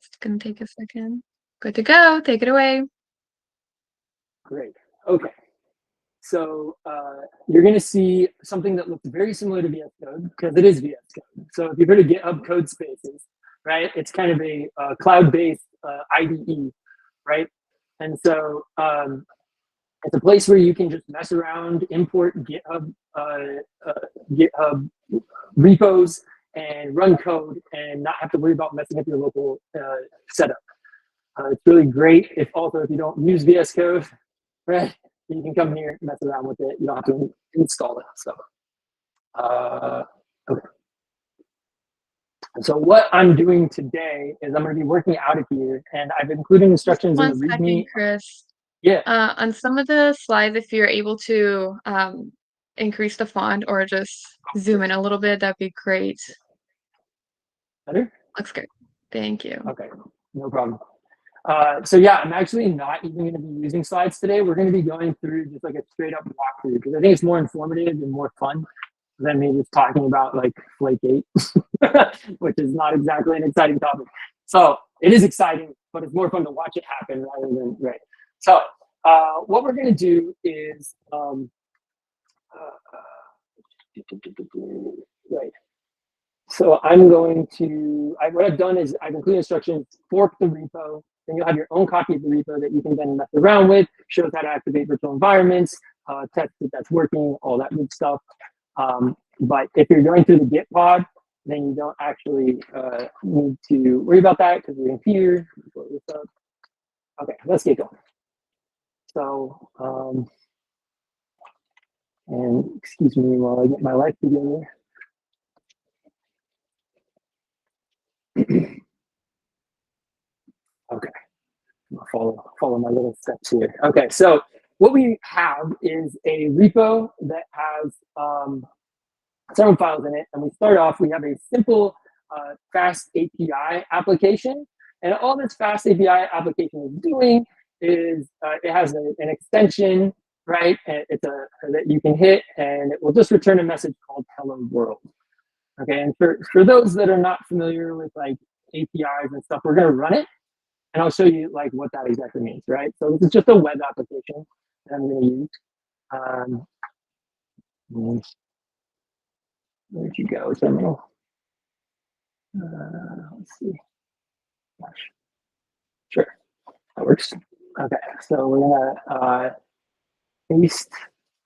It's gonna take a second. Good to go. Take it away. Great. Okay. So you're going to see something that looks very similar to VS Code because it is VS Code. So if you've heard of GitHub code spaces, right, it's kind of a cloud-based IDE, right? And so it's a place where you can just mess around, import GitHub repos and run code and not have to worry about messing up your local setup. It's really great if you don't use VS Code, right? You can come here, mess around with it. You don't have to install it. So, okay. So what I'm doing today is I'm going to be working out of here, and I've included instructions in the README. 1 second, Chris. Yeah. On some of the slides, if you're able to increase the font or just zoom in a little bit, that'd be great. Better? Looks good. Thank you. Okay, no problem. So yeah, I'm actually not even going to be using slides today. We're going to be going through just like a straight up walkthrough because I think it's more informative and more fun than me just talking about like Flake8, which is not exactly an exciting topic. So it is exciting, but it's more fun to watch it happen rather than, right. So what we're going to do is, right. So I'm going to, what I've done is I've included instructions, fork the repo, then you'll have your own copy of the repo that you can then mess around with, shows how to activate virtual environments, test that that's working, all that good stuff. But if you're going through the Git pod, then you don't actually need to worry about that because we're in here. Okay, let's get going. So, and excuse me while I get my life together. Okay, I'll follow my little steps here. Okay, so what we have is a repo that has several files in it, and we start off, we have a simple fast API application, and all this fast API application is doing is it has an extension, right? And it's that you can hit, and it will just return a message called "Hello World." Okay, and for those that are not familiar with like APIs and stuff, we're going to run it, and I'll show you like what that exactly means, right? So this is just a web application that I'm going to use. Where'd you go, terminal? Let's see. Gosh. Sure, that works. Okay, so we're gonna paste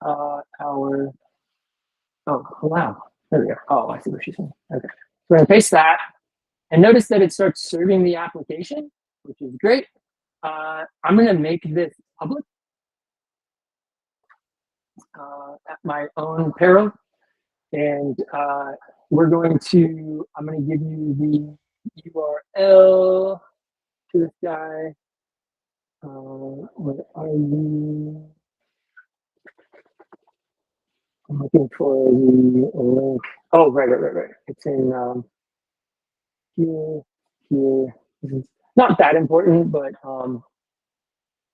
our. Oh wow, there we go. Oh, I see what she's saying. Okay, so we're gonna paste that, and notice that it starts serving the application, which is great. I'm gonna make this public at my own peril. And we're going to, I'm going to give you the URL to this guy. Where are you? I'm looking for the link. Oh, right. It's in here. This is not that important, but I don't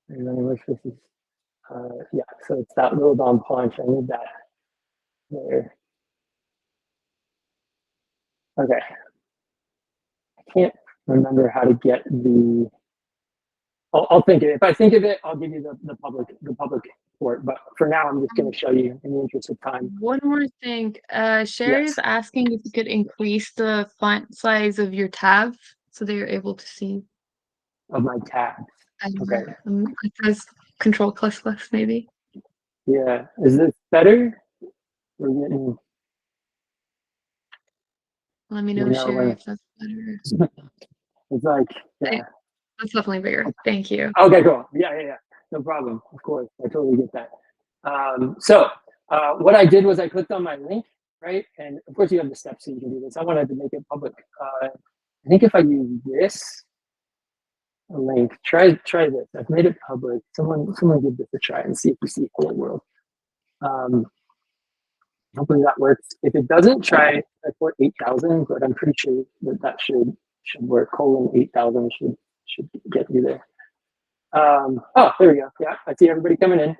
know which this is. Yeah, so it's that little Dom punch. I need that there. Okay, I can't remember how to get the. I'll think of it. If I think of it, I'll give you the public port. But for now, I'm just going to show you in the interest of time. One more thing. Sherry is asking if you could increase the font size of your tabs so that you're able to see. Of my tabs. Okay. It says Control++, maybe. Yeah. Is this better? We're getting. Let me know, Sherry, if that's better. It's like, yeah. That's definitely bigger. Thank you. Okay, cool. Yeah. No problem. Of course, I totally get that. So what I did was I clicked on my link, right? And of course, you have the steps so you can do this. I wanted to make it public. I think if I use this link, try this. I've made it public. Someone give this a try and see if you see Hello World. Hopefully that works. If it doesn't, try port 8,000, but I'm pretty sure that should work. :8,000 should get you there. Oh, there we go. Yeah, I see everybody coming in.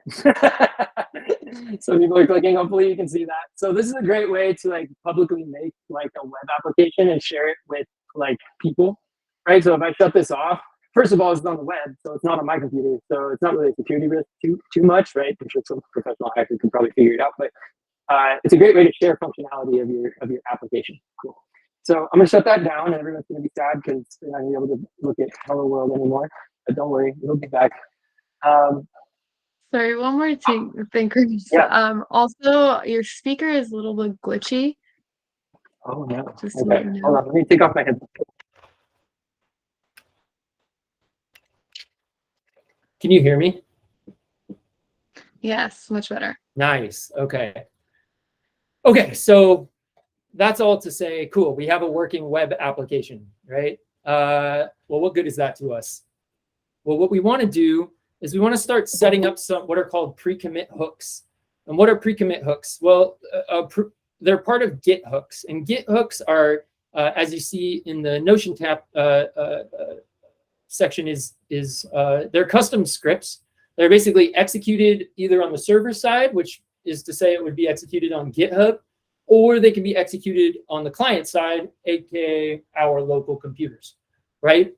So people are clicking. Hopefully you can see that. So this is a great way to like publicly make like a web application and share it with like people, right? So if I shut this off, first of all, it's on the web, so it's not on my computer, so it's not really a security risk too much, right? I'm sure some professional hacker can probably figure it out, but it's a great way to share functionality of your application. Cool. So I'm gonna shut that down, and everyone's gonna be sad because they're not gonna be able to look at Hello World anymore. But don't worry, it'll be back. Sorry, one more thing, Chris. Yeah. Also, your speaker is a little bit glitchy. Oh no. Just to Okay. let you know. Hold on. Let me take off my headphones. Can you hear me? Yes, much better. Nice. Okay. Okay. So that's all to say. Cool. We have a working web application, right? Well, what good is that to us? Well, what we want to do is we want to start setting up some what are called pre-commit hooks. And what are pre-commit hooks? Well, they're part of Git hooks, and Git hooks are, as you see in the Notion tab section, they're custom scripts. They're basically executed either on the server side, which is to say it would be executed on GitHub, or they can be executed on the client side, aka our local computers, right?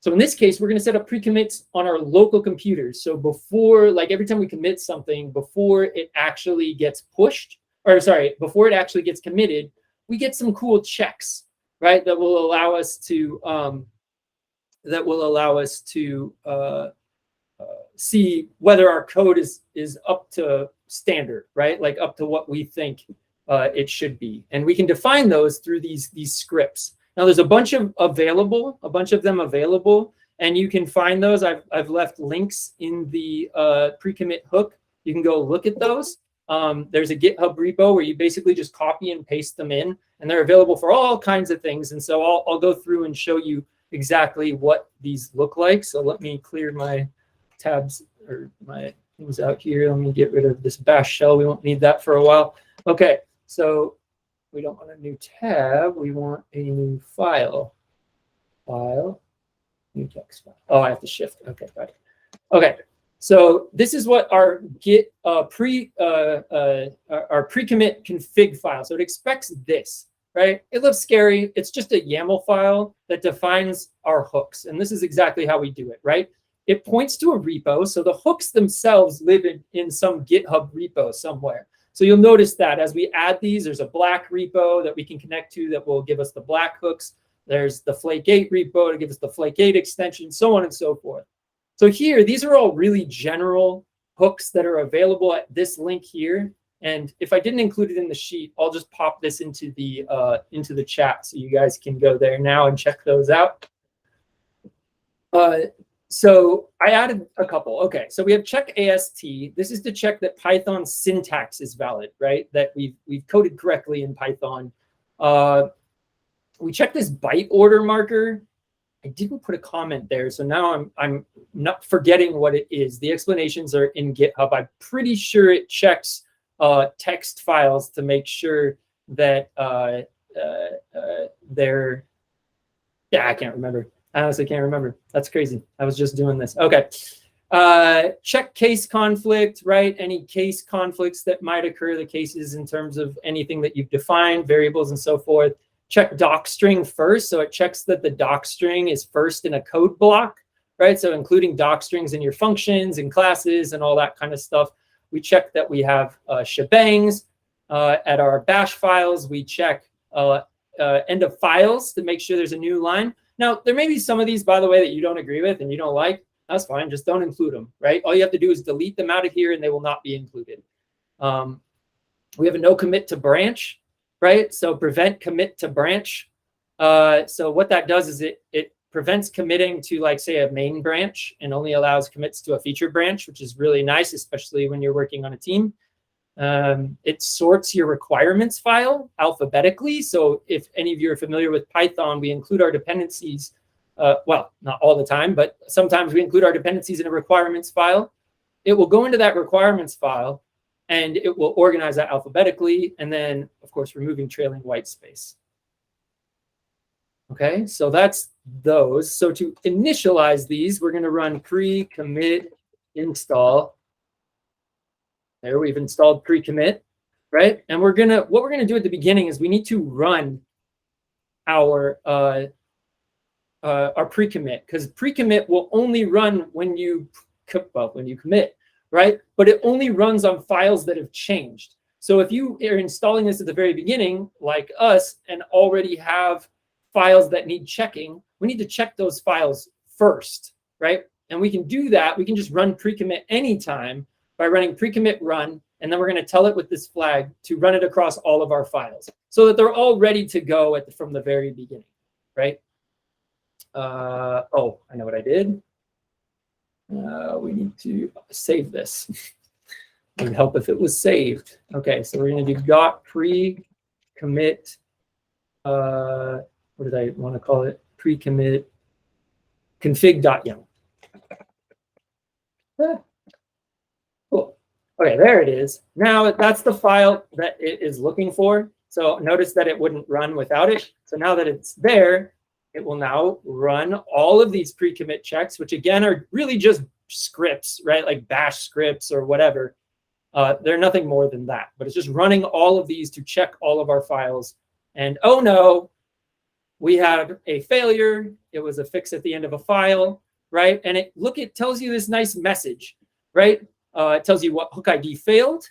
So in this case, we're going to set up pre-commits on our local computers. So before, like every time we commit something, before it actually gets pushed, or sorry, before it actually gets committed, we get some cool checks, right? That will allow us to see whether our code is up to standard, right? Like up to what we think it should be. And we can define those through these scripts. Now there's a bunch of them available, and you can find those. I've left links in the pre-commit hook. You can go look at those. There's a GitHub repo where you basically just copy and paste them in, and they're available for all kinds of things. And so I'll go through and show you exactly what these look like. So let me clear my tabs or my things out here. Let me get rid of this bash shell. We won't need that for a while. Okay, so we don't want a new tab. We want a new file. New text file. Oh, I have to shift. Okay, got it. Okay, so this is what our Git our pre-commit config file. So it expects this, right? It looks scary. It's just a YAML file that defines our hooks, and this is exactly how we do it, right? It points to a repo, so the hooks themselves live in some GitHub repo somewhere. So you'll notice that as we add these, there's a black repo that we can connect to that will give us the black hooks. There's the Flake 8 repo to give us the Flake 8 extension, so on and so forth. So here, these are all really general hooks that are available at this link here. And if I didn't include it in the sheet, I'll just pop this into the chat so you guys can go there now and check those out. So I added a couple. Okay, so we have check AST. This is to check that Python syntax is valid, right? That we've coded correctly in Python. We check this byte order marker. I didn't put a comment there, so now I'm not forgetting what it is. The explanations are in GitHub. I'm pretty sure it checks text files to make sure that they're. Yeah, I can't remember. I honestly can't remember. That's crazy. I was just doing this. Okay. Check case conflict, right? Any case conflicts that might occur, the cases in terms of anything that you've defined, variables and so forth. Check docstring first. So it checks that the docstring is first in a code block, right? So including docstrings in your functions and classes and all that kind of stuff. We check that we have shebangs at our bash files. We check end of files to make sure there's a new line. Now, there may be some of these, by the way, that you don't agree with and you don't like. That's fine. Just don't include them, right? All you have to do is delete them out of here and they will not be included. We have a no commit to branch, right? So prevent commit to branch. So what that does is it prevents committing to, like, say, a main branch and only allows commits to a feature branch, which is really nice, especially when you're working on a team. It sorts your requirements file alphabetically. So if any of you are familiar with Python, we include our dependencies. Well, not all the time, but sometimes we include our dependencies in a requirements file. It will go into that requirements file and it will organize that alphabetically. And then, of course, removing trailing white space. Okay, so that's those. So to initialize these, we're going to run pre-commit install. There, we've installed pre-commit, right? And what we're gonna do at the beginning is we need to run our pre-commit, because pre-commit will only run when you commit, right? But it only runs on files that have changed. So if you are installing this at the very beginning, like us, and already have files that need checking, we need to check those files first, right? And we can do that. We can just run pre-commit anytime by running pre-commit run, and then we're going to tell it with this flag to run it across all of our files so that they're all ready to go from the very beginning, right? Oh, I know what I did. We need to save this. It would help if it was saved. Okay, so we're going to do dot pre-commit. What did I want to call it? Pre-commit config.yaml. Cool. Okay, there it is. Now that's the file that it is looking for. So notice that it wouldn't run without it. So now that it's there, it will now run all of these pre-commit checks, which again are really just scripts, right? Like bash scripts or whatever. They're nothing more than that, but it's just running all of these to check all of our files. And oh no, we had a failure. It was a fix at the end of a file, right? And it tells you this nice message, right? It tells you what hook ID failed.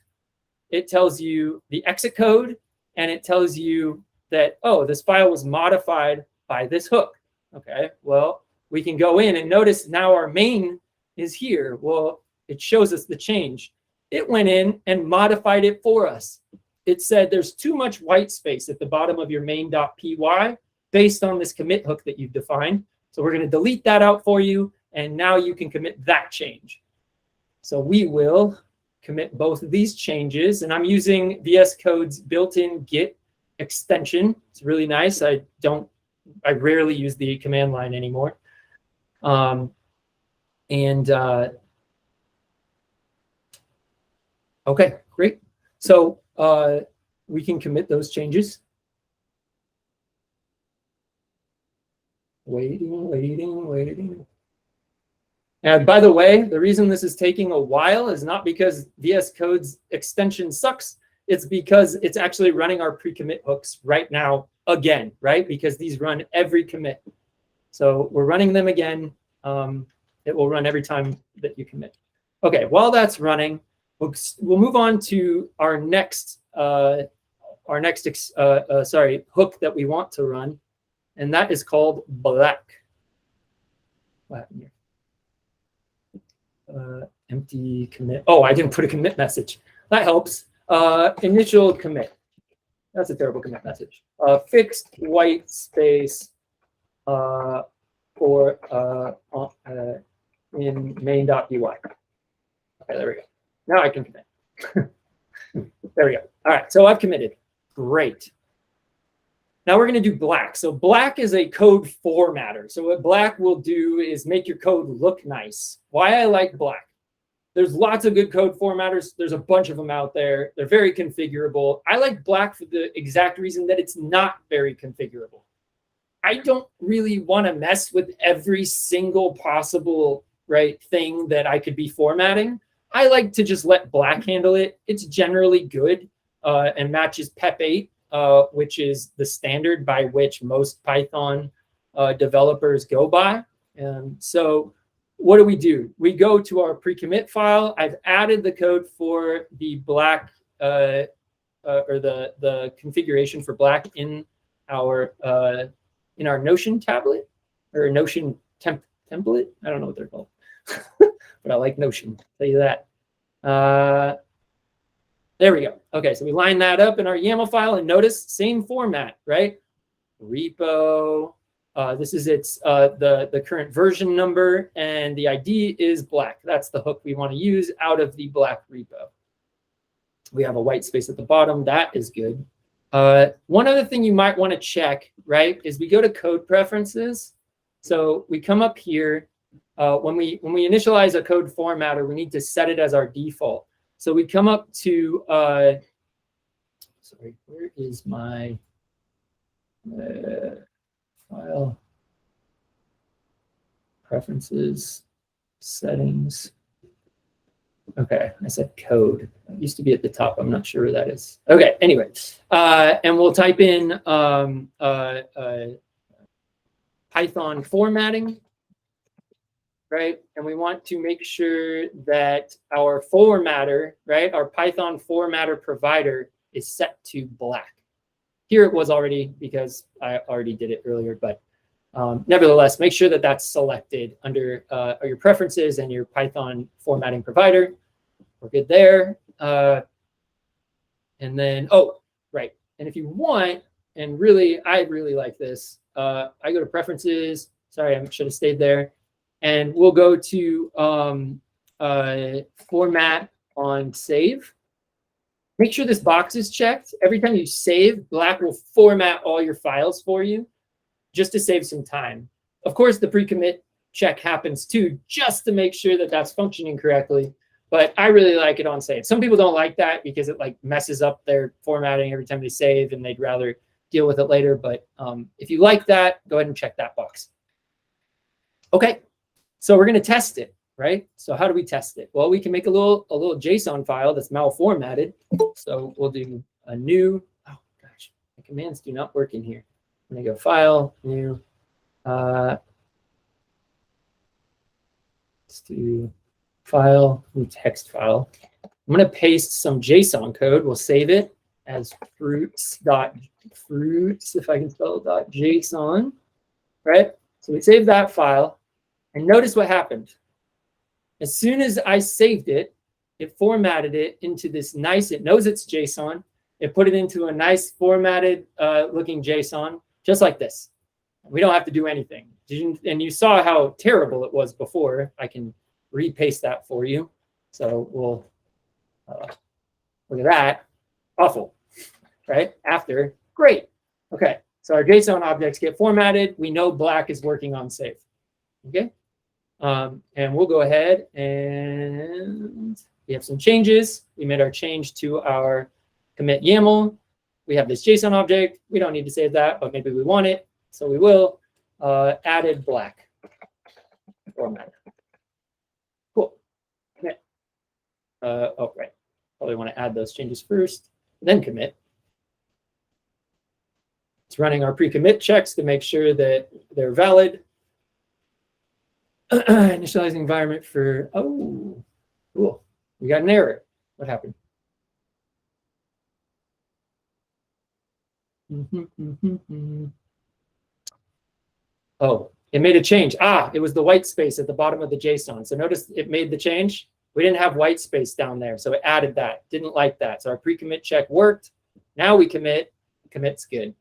It tells you the exit code, and it tells you that, oh, this file was modified by this hook. Okay, well, we can go in and notice now our main is here. Well, it shows us the change. It went in and modified it for us. It said there's too much white space at the bottom of your main.py based on this commit hook that you've defined. So we're going to delete that out for you, and now you can commit that change. So we will commit both of these changes, and I'm using VS Code's built-in Git extension. It's really nice. I rarely use the command line anymore. Okay, great. So we can commit those changes. Waiting. And by the way, the reason this is taking a while is not because VS Code's extension sucks. It's because it's actually running our pre-commit hooks right now again, right? Because these run every commit. So we're running them again. It will run every time that you commit. Okay, while that's running, we'll move on to our next hook that we want to run, and that is called black. What happened here? Empty commit. Oh, I didn't put a commit message. That helps. Initial commit. That's a terrible commit message. Fixed white space in main.py. Okay, there we go. Now I can commit. There we go. All right, so I've committed. Great. Now we're going to do black. So black is a code formatter. So what black will do is make your code look nice. Why I like black? There's lots of good code formatters. There's a bunch of them out there. They're very configurable. I like black for the exact reason that it's not very configurable. I don't really want to mess with every single possible thing that I could be formatting. I like to just let black handle it. It's generally good and matches PEP 8. Which is the standard by which most Python developers go by. And so what do? We go to our pre-commit file. I've added the code for the black or the configuration for black in our Notion tablet or Notion template. I don't know what they're called, but I like Notion. I'll tell you that. There we go. Okay, so we line that up in our YAML file, and notice same format, right? Repo. This is the current version number, and the ID is black. That's the hook we want to use out of the black repo. We have a white space at the bottom. That is good. One other thing you might want to check, right, is we go to code preferences. So we come up here. When we initialize a code formatter, we need to set it as our default. So we come up to, sorry, where is my file? Preferences, settings. Okay, I said code. It used to be at the top. I'm not sure where that is. Okay, anyway, and we'll type in Python formatting, right? And we want to make sure that our formatter, right, our Python formatter provider is set to black. Here it was already because I already did it earlier, but nevertheless, make sure that that's selected under your preferences and your Python formatting provider. We're good there. And then, oh, right. And if you want, and really, I really like this, I go to preferences. Sorry, I should have stayed there. And we'll go to format on save. Make sure this box is checked. Every time you save, black will format all your files for you just to save some time. Of course, the pre-commit check happens too, just to make sure that that's functioning correctly. But I really like it on save. Some people don't like that because it like messes up their formatting every time they save and they'd rather deal with it later. But if you like that, go ahead and check that box. Okay, so we're going to test it, right? So how do we test it? Well, we can make a little JSON file that's malformatted. So we'll do a new, oh gosh, my commands do not work in here. I'm going to go file, new, let's do file, new text file. I'm going to paste some JSON code. We'll save it as fruits, if I can spell it, .json, right? So we save that file, and notice what happened. As soon as I saved it, it formatted it into this nice, it knows it's JSON. It put it into a nice formatted looking JSON, just like this. We don't have to do anything. And you saw how terrible it was before. I can repaste that for you. So we'll look at that. Awful, right? After, great. Okay, so our JSON objects get formatted. We know black is working on save. Okay, and we'll go ahead and we have some changes. We made our change to our commit YAML. We have this JSON object. We don't need to save that, but maybe we want it, so we will. Added black format. Cool. Commit. Oh, right. Probably want to add those changes first, then commit. It's running our pre-commit checks to make sure that they're valid. Initializing environment for, oh, cool. We got an error. What happened? Oh, it made a change. Ah, it was the white space at the bottom of the JSON. So notice it made the change. We didn't have white space down there, so it added that. Didn't like that. So our pre-commit check worked. Now we commit. Commit's good.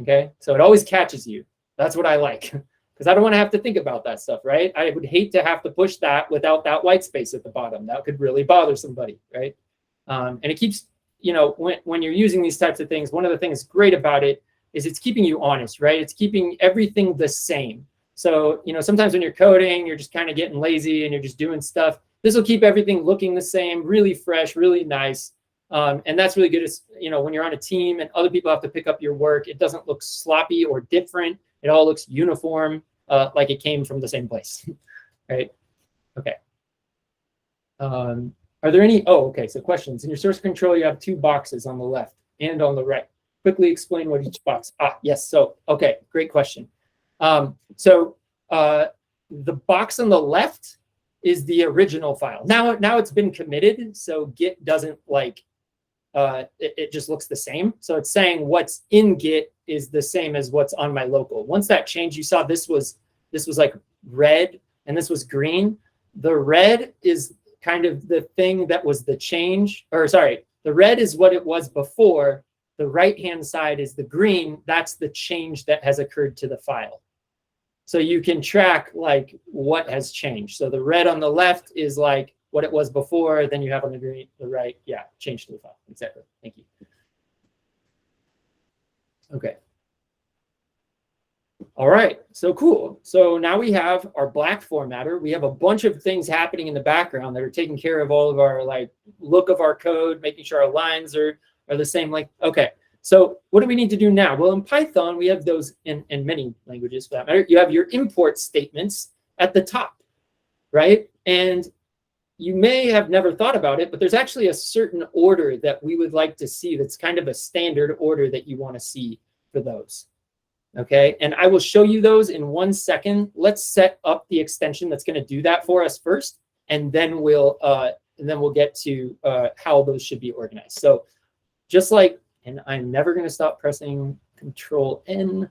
Okay, so it always catches you. That's what I like, because I don't want to have to think about that stuff, right? I would hate to have to push that without that white space at the bottom. That could really bother somebody, right? And it keeps, you know, when you're using these types of things, one of the things great about it is it's keeping you honest, right? It's keeping everything the same. So, you know, sometimes when you're coding, you're just kind of getting lazy and you're just doing stuff. This will keep everything looking the same, really fresh, really nice. And that's really good, as, you know, when you're on a team and other people have to pick up your work, it doesn't look sloppy or different. It all looks uniform, like it came from the same place, right? Okay. Are there any, oh, okay, so questions. In your source control, you have two boxes on the left and on the right. Quickly explain what each box, yes, so, okay, great question. The box on the left is the original file. Now it's been committed, so Git doesn't like, it just looks the same. So it's saying what's in Git is the same as what's on my local. Once that changed, you saw this was like red and this was green. The red is kind of the thing that was the change, or sorry, the red is what it was before. The right-hand side is the green. That's the change that has occurred to the file. So you can track like what has changed. So the red on the left is like what it was before. Then you have on the green, the right, yeah, change to the file. Exactly. Thank you. Okay. All right. So cool. So now we have our black formatter. We have a bunch of things happening in the background that are taking care of all of our like look of our code, making sure our lines are the same. Like, okay. So what do we need to do now? Well, in Python, we have those in many languages for that matter. You have your import statements at the top, right? And you may have never thought about it, but there's actually a certain order that we would like to see that's kind of a standard order that you want to see for those, Okay, and I will show you those in 1 second. Let's set up the extension that's going to do that for us first, and then we'll get to how those should be organized. So just like, and I'm never going to stop pressing Control N.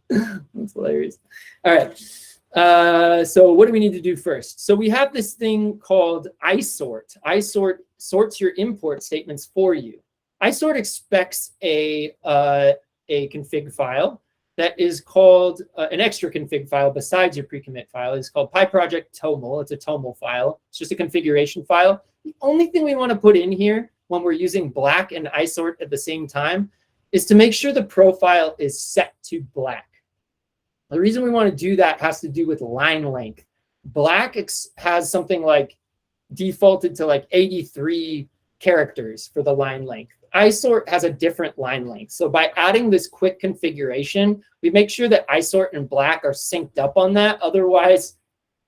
That's hilarious. All right. So what do we need to do first? So we have this thing called isort. Isort sorts your import statements for you. Isort expects a config file that is called an extra config file besides your pre-commit file. It's called PyProject toml. It's a toml file. It's just a configuration file. The only thing we want to put in here when we're using black and isort at the same time is to make sure the profile is set to black. The reason we want to do that has to do with line length. Black has something like defaulted to like 83 characters for the line length. Isort has a different line length. So by adding this quick configuration, we make sure that isort and black are synced up on that. Otherwise,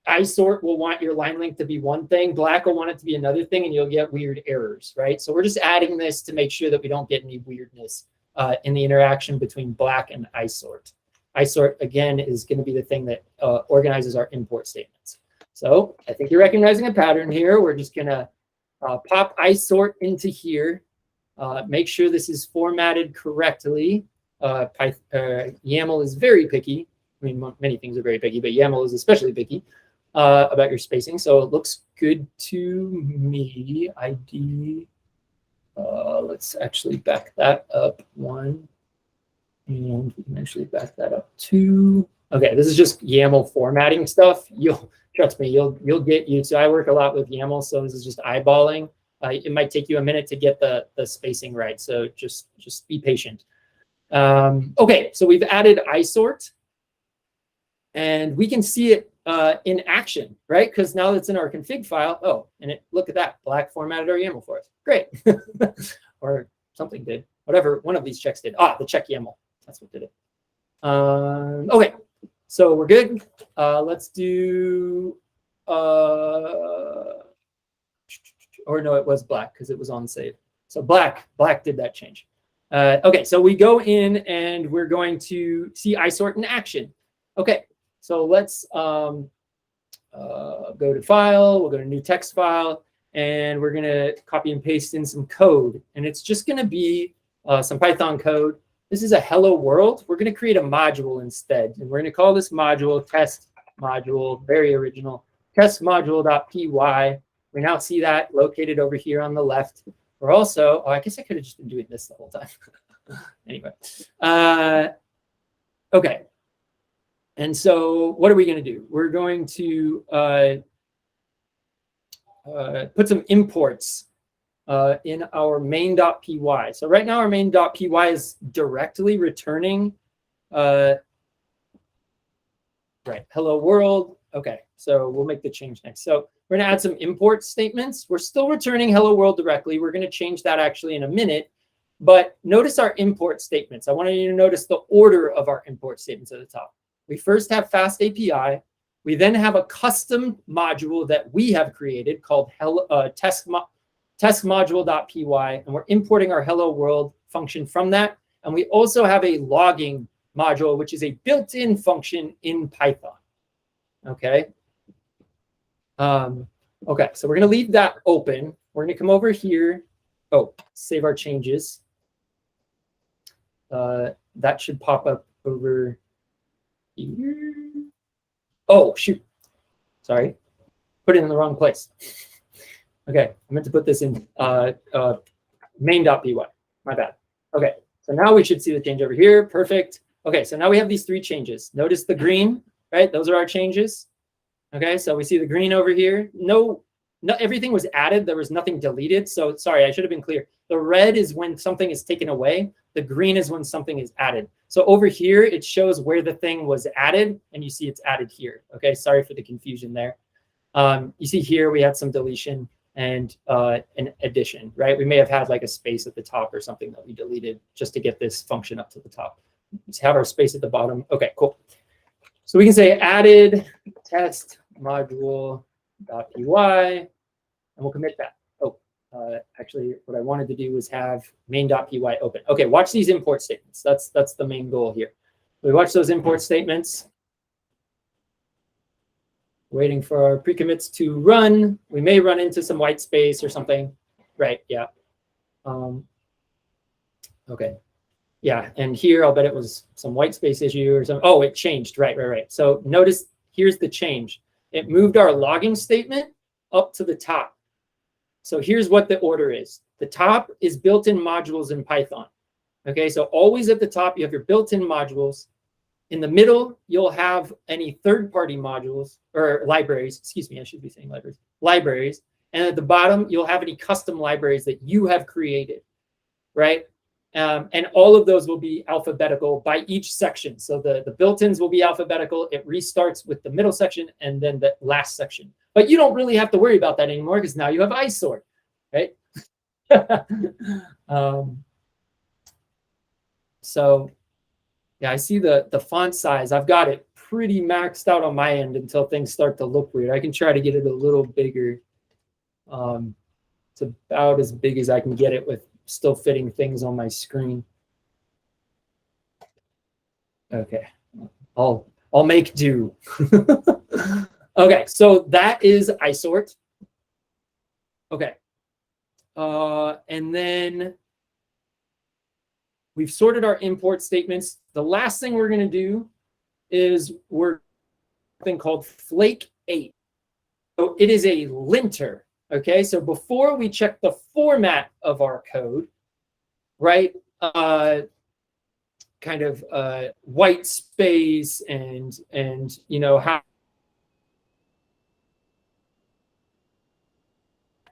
isort will want your line length to be one thing, black will want it to be another thing, and you'll get weird errors, right? So we're just adding this to make sure that we don't get any weirdness in the interaction between black and isort. Isort, again, is going to be the thing that organizes our import statements. So I think you're recognizing a pattern here. We're just going to pop isort into here. Make sure this is formatted correctly. YAML is very picky. I mean, many things are very picky, but YAML is especially picky about your spacing. So it looks good to me. ID. Let's actually back that up 1. And we can actually back that up 2. Okay, this is just YAML formatting stuff. Trust me, you'll get used to. I work a lot with YAML, so this is just eyeballing. It might take you a minute to get the spacing right, so just be patient. Okay, so we've added isort, and we can see it in action, right? Because now it's in our config file. Oh, and look at that, black formatted our YAML for us. Great, or something did. Whatever one of these checks did. The check YAML. That's what did it. Okay, so we're good. Let's do, or no, it was black because it was on save. So black did that change. Okay, so we go in and we're going to see isort in action. Okay, so let's go to file. We'll go to new text file, and we're going to copy and paste in some code. And it's just going to be some Python code. This is a hello world. We're going to create a module instead. And we're going to call this module test module, very original, test module.py. We now see that located over here on the left. We're also, I guess I could have just been doing this the whole time. Anyway, okay. And so what are we going to do? We're going to put some imports in our main.py. So right now our main.py is directly returning, right, hello world. Okay, so we'll make the change next. So we're going to add some import statements. We're still returning hello world directly. We're going to change that actually in a minute. But notice our import statements. I want you to notice the order of our import statements at the top. We first have fast API. We then have a custom module that we have created called test module.py, and we're importing our hello world function from that. And we also have a logging module, which is a built-in function in Python. Okay. Okay, so we're going to leave that open. We're going to come over here. Oh, save our changes. That should pop up over here. Oh, shoot. Sorry. Put it in the wrong place. Okay, I meant to put this in main.py. My bad. Okay, so now we should see the change over here. Perfect. Okay, so now we have these 3 changes. Notice the green, right? Those are our changes. Okay, so we see the green over here. No, everything was added. There was nothing deleted. So sorry, I should have been clear. The red is when something is taken away. The green is when something is added. So over here, it shows where the thing was added, and you see it's added here. Okay, sorry for the confusion there. You see here we had some deletion and an addition, right? We may have had like a space at the top or something that we deleted just to get this function up to the top. Let's have our space at the bottom. Okay, cool. So we can say added test module.py, and we'll commit that. Oh, actually, what I wanted to do was have main.py open. Okay, watch these import statements. That's the main goal here. We watch those import statements. Waiting for our pre-commits to run. We may run into some white space or something. Right, yeah. Okay. Yeah, and here I'll bet it was some white space issue or something. Oh, it changed. Right. So notice here's the change. It moved our logging statement up to the top. So here's what the order is. The top is built-in modules in Python. Okay, so always at the top, you have your built-in modules. In the middle, you'll have any third-party modules or libraries. Excuse me, I should be saying libraries. Libraries. And at the bottom, you'll have any custom libraries that you have created, right? And all of those will be alphabetical by each section. So the built-ins will be alphabetical. It restarts with the middle section and then the last section. But you don't really have to worry about that anymore because now you have isort, right? So yeah, I see the font size. I've got it pretty maxed out on my end until things start to look weird. I can try to get it a little bigger. It's about as big as I can get it with still fitting things on my screen. Okay, I'll make do. Okay, so that is isort. Okay, and then we've sorted our import statements. The last thing we're going to do is something called flake 8. So it is a linter. Okay, so before we check the format of our code, right, kind of white space and you know how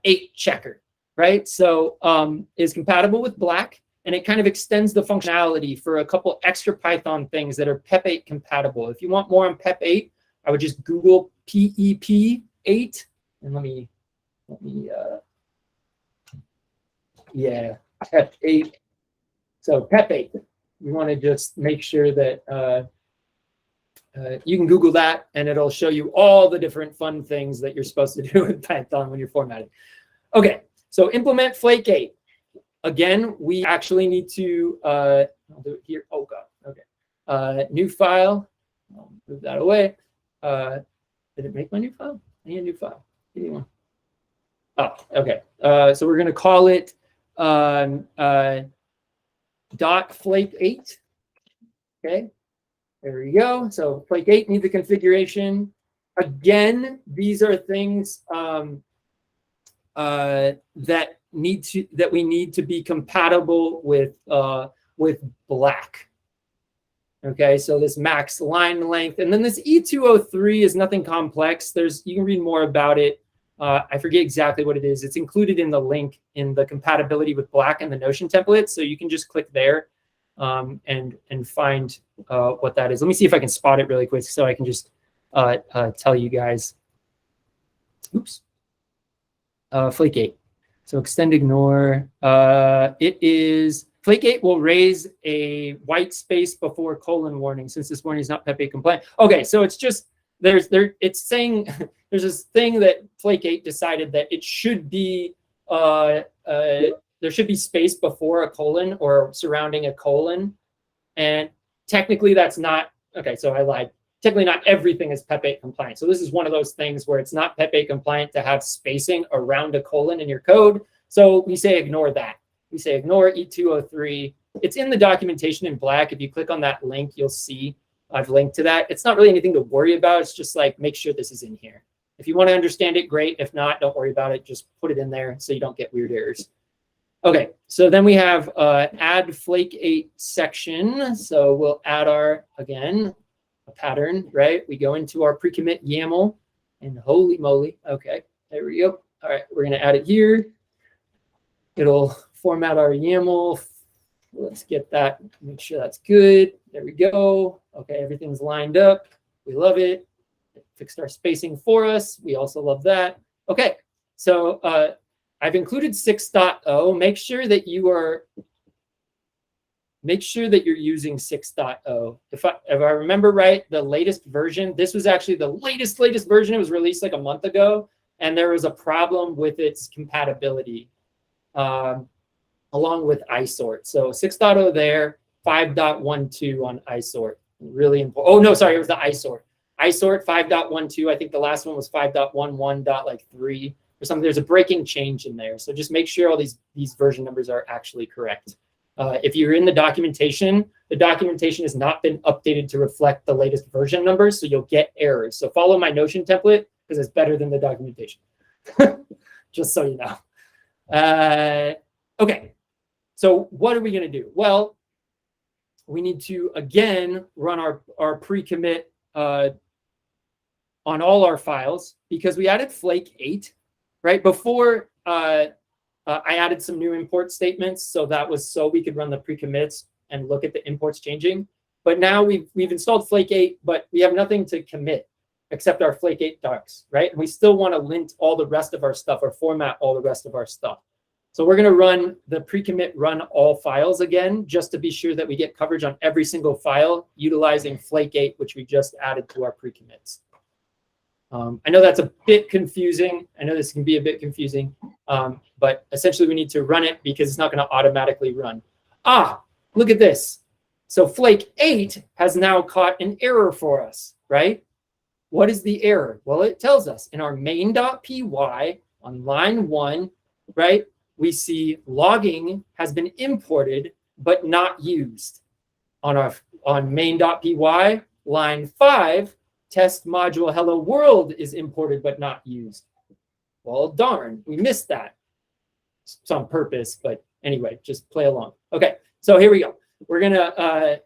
8 checker, right? So is compatible with black, and it kind of extends the functionality for a couple extra Python things that are PEP8 compatible. If you want more on PEP8, I would just Google PEP8, and let me yeah, PEP8. So PEP8, you want to just make sure that you can Google that, and it'll show you all the different fun things that you're supposed to do with Python when you're formatting. Okay, so implement flake 8. Again, we actually need to, I'll do it here. Oh God, okay. New file, I'll move that away. Did it make my new file? I need a new file. Give me one. Oh, okay. So we're going to call it .flake8. Okay, there we go. So flake 8 needs the configuration. Again, these are things that we need to be compatible with black. Okay, so this max line length, and then this E203 is nothing complex. You can read more about it. I forget exactly what it is. It's included in the link in the compatibility with black and the Notion template. So you can just click there and find what that is. Let me see if I can spot it really quick so I can just tell you guys. Oops. Flake 8. So extend ignore. It is flake 8 will raise a white space before colon warning since this warning is not PEP8 compliant. Okay, so it's just it's saying there's this thing that flake 8 decided that it should be there should be space before a colon or surrounding a colon, and technically that's not okay. So I lied. Technically, not everything is PEP8 compliant. So this is one of those things where it's not PEP8 compliant to have spacing around a colon in your code. So we say ignore that. We say ignore E203. It's in the documentation in black. If you click on that link, you'll see I've linked to that. It's not really anything to worry about. It's just like, make sure this is in here. If you want to understand it, great. If not, don't worry about it. Just put it in there so you don't get weird errors. Okay, so then we have add flake 8 section. So we'll add our, again, a pattern, right? We go into our pre-commit YAML, and holy moly. Okay, there we go. All right, we're going to add it here. It'll format our YAML. Let's get that, make sure that's good. There we go. Okay, everything's lined up. We love it. It fixed our spacing for us. We also love that. Okay, so I've included 6.0. Make sure that you're using 6.0. If I remember right, the latest version, this was actually the latest version. It was released like a month ago, and there was a problem with its compatibility along with isort. So 6.0 there, 5.12 on isort. really important. Oh no, sorry, it was the isort. Isort 5.12. I think the last one was 5.11.3 or something. There's a breaking change in there. So just make sure all these version numbers are actually correct. If you're in the documentation has not been updated to reflect the latest version numbers, so you'll get errors. So follow my Notion template because it's better than the documentation. Just so you know. Okay, so what are we going to do? Well, we need to, again, run our pre-commit on all our files because we added Flake 8, right? Before I added some new import statements, so that was so we could run the pre-commits and look at the imports changing. But now we've installed Flake 8, but we have nothing to commit except our Flake 8 docs, right? And we still want to lint all the rest of our stuff or format all the rest of our stuff. So we're going to run the pre-commit run all files again, just to be sure that we get coverage on every single file utilizing Flake 8, which we just added to our pre-commits. I know that's a bit confusing. I know this can be a bit confusing, but essentially we need to run it because it's not going to automatically run. Ah, look at this. So Flake 8 has now caught an error for us, right? What is the error? Well, it tells us in our main.py on line 1, right? We see logging has been imported but not used. On main.py, line 5, test module hello world is imported but not used. Well, darn, we missed that. It's on purpose, but anyway, just play along. Okay, so here we go. We're gonna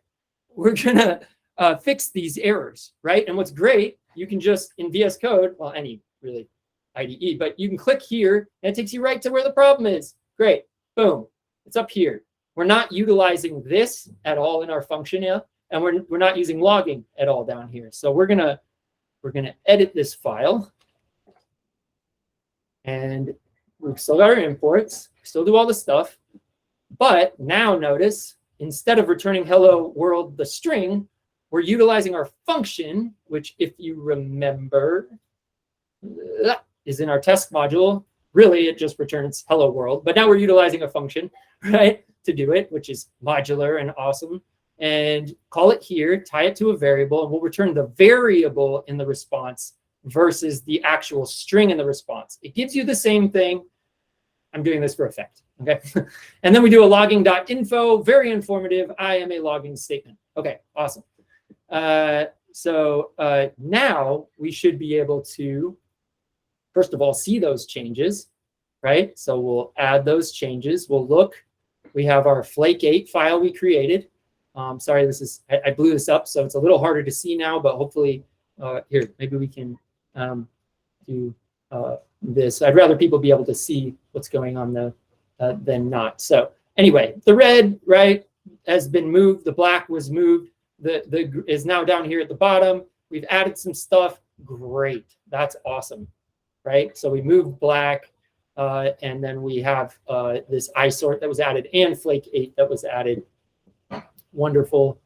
fix these errors, right? And what's great, you can just in VS Code, well, any really IDE, but you can click here and it takes you right to where the problem is. Great, boom, it's up here. We're not utilizing this at all in our function yet. And we're not using logging at all down here. So we're gonna edit this file. And we've still got our imports, we still do all the stuff. But now notice, instead of returning hello world the string, we're utilizing our function, which if you remember, is in our test module. Really, it just returns hello world. But now we're utilizing a function, right, to do it, which is modular and awesome. And call it here, tie it to a variable, and we'll return the variable in the response versus the actual string in the response. It gives you the same thing. I'm doing this for effect, okay? And then we do a logging.info, very informative. I am a logging statement. Okay, awesome. So now we should be able to, first of all, see those changes, right? So we'll add those changes. We'll look. We have our Flake 8 file we created. Sorry, I blew this up, so it's a little harder to see now, but hopefully, here, maybe we can do this. I'd rather people be able to see what's going on than not. So anyway, the red, right, has been moved. The black was moved. The is now down here at the bottom. We've added some stuff. Great. That's awesome, right? So we moved black, and then we have this isort that was added and Flake 8 that was added. Wonderful.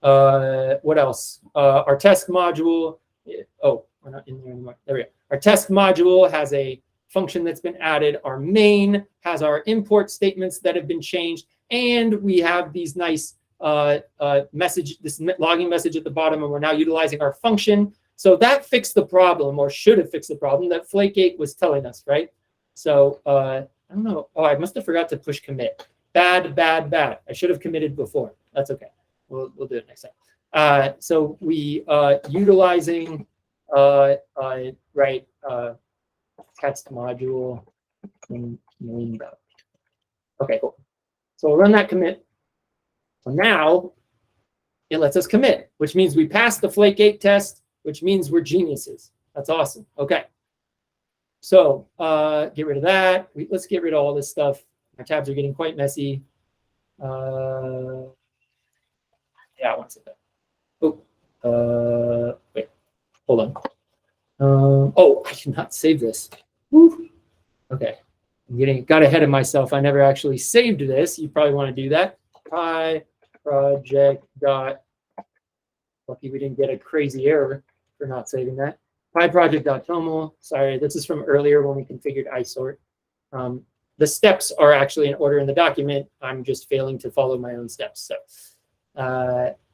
What else? Our test module. Oh, we're not in there anymore. There we go. Our test module has a function that's been added. Our main has our import statements that have been changed. And we have these nice message, this logging message at the bottom, and we're now utilizing our function. So that fixed the problem, or should have fixed the problem that Flake 8 was telling us, right? So I don't know. Oh, I must have forgot to push commit. Bad, bad, bad. I should have committed before. That's okay. We'll do it next time. So we utilizing test module in main. Okay, cool. So we'll run that commit. So now it lets us commit, which means we passed the Flake 8 test, which means we're geniuses. That's awesome. Okay. So get rid of that. Let's get rid of all this stuff. Our tabs are getting quite messy. Yeah, one second. Oh, wait, hold on. Oh, I did not save this. Woo. Okay, got ahead of myself. I never actually saved this. You probably want to do that. Pi project dot. Lucky we didn't get a crazy error for not saving that. Pi project dot toml. Sorry, this is from earlier when we configured isort. The steps are actually in order in the document. I'm just failing to follow my own steps. So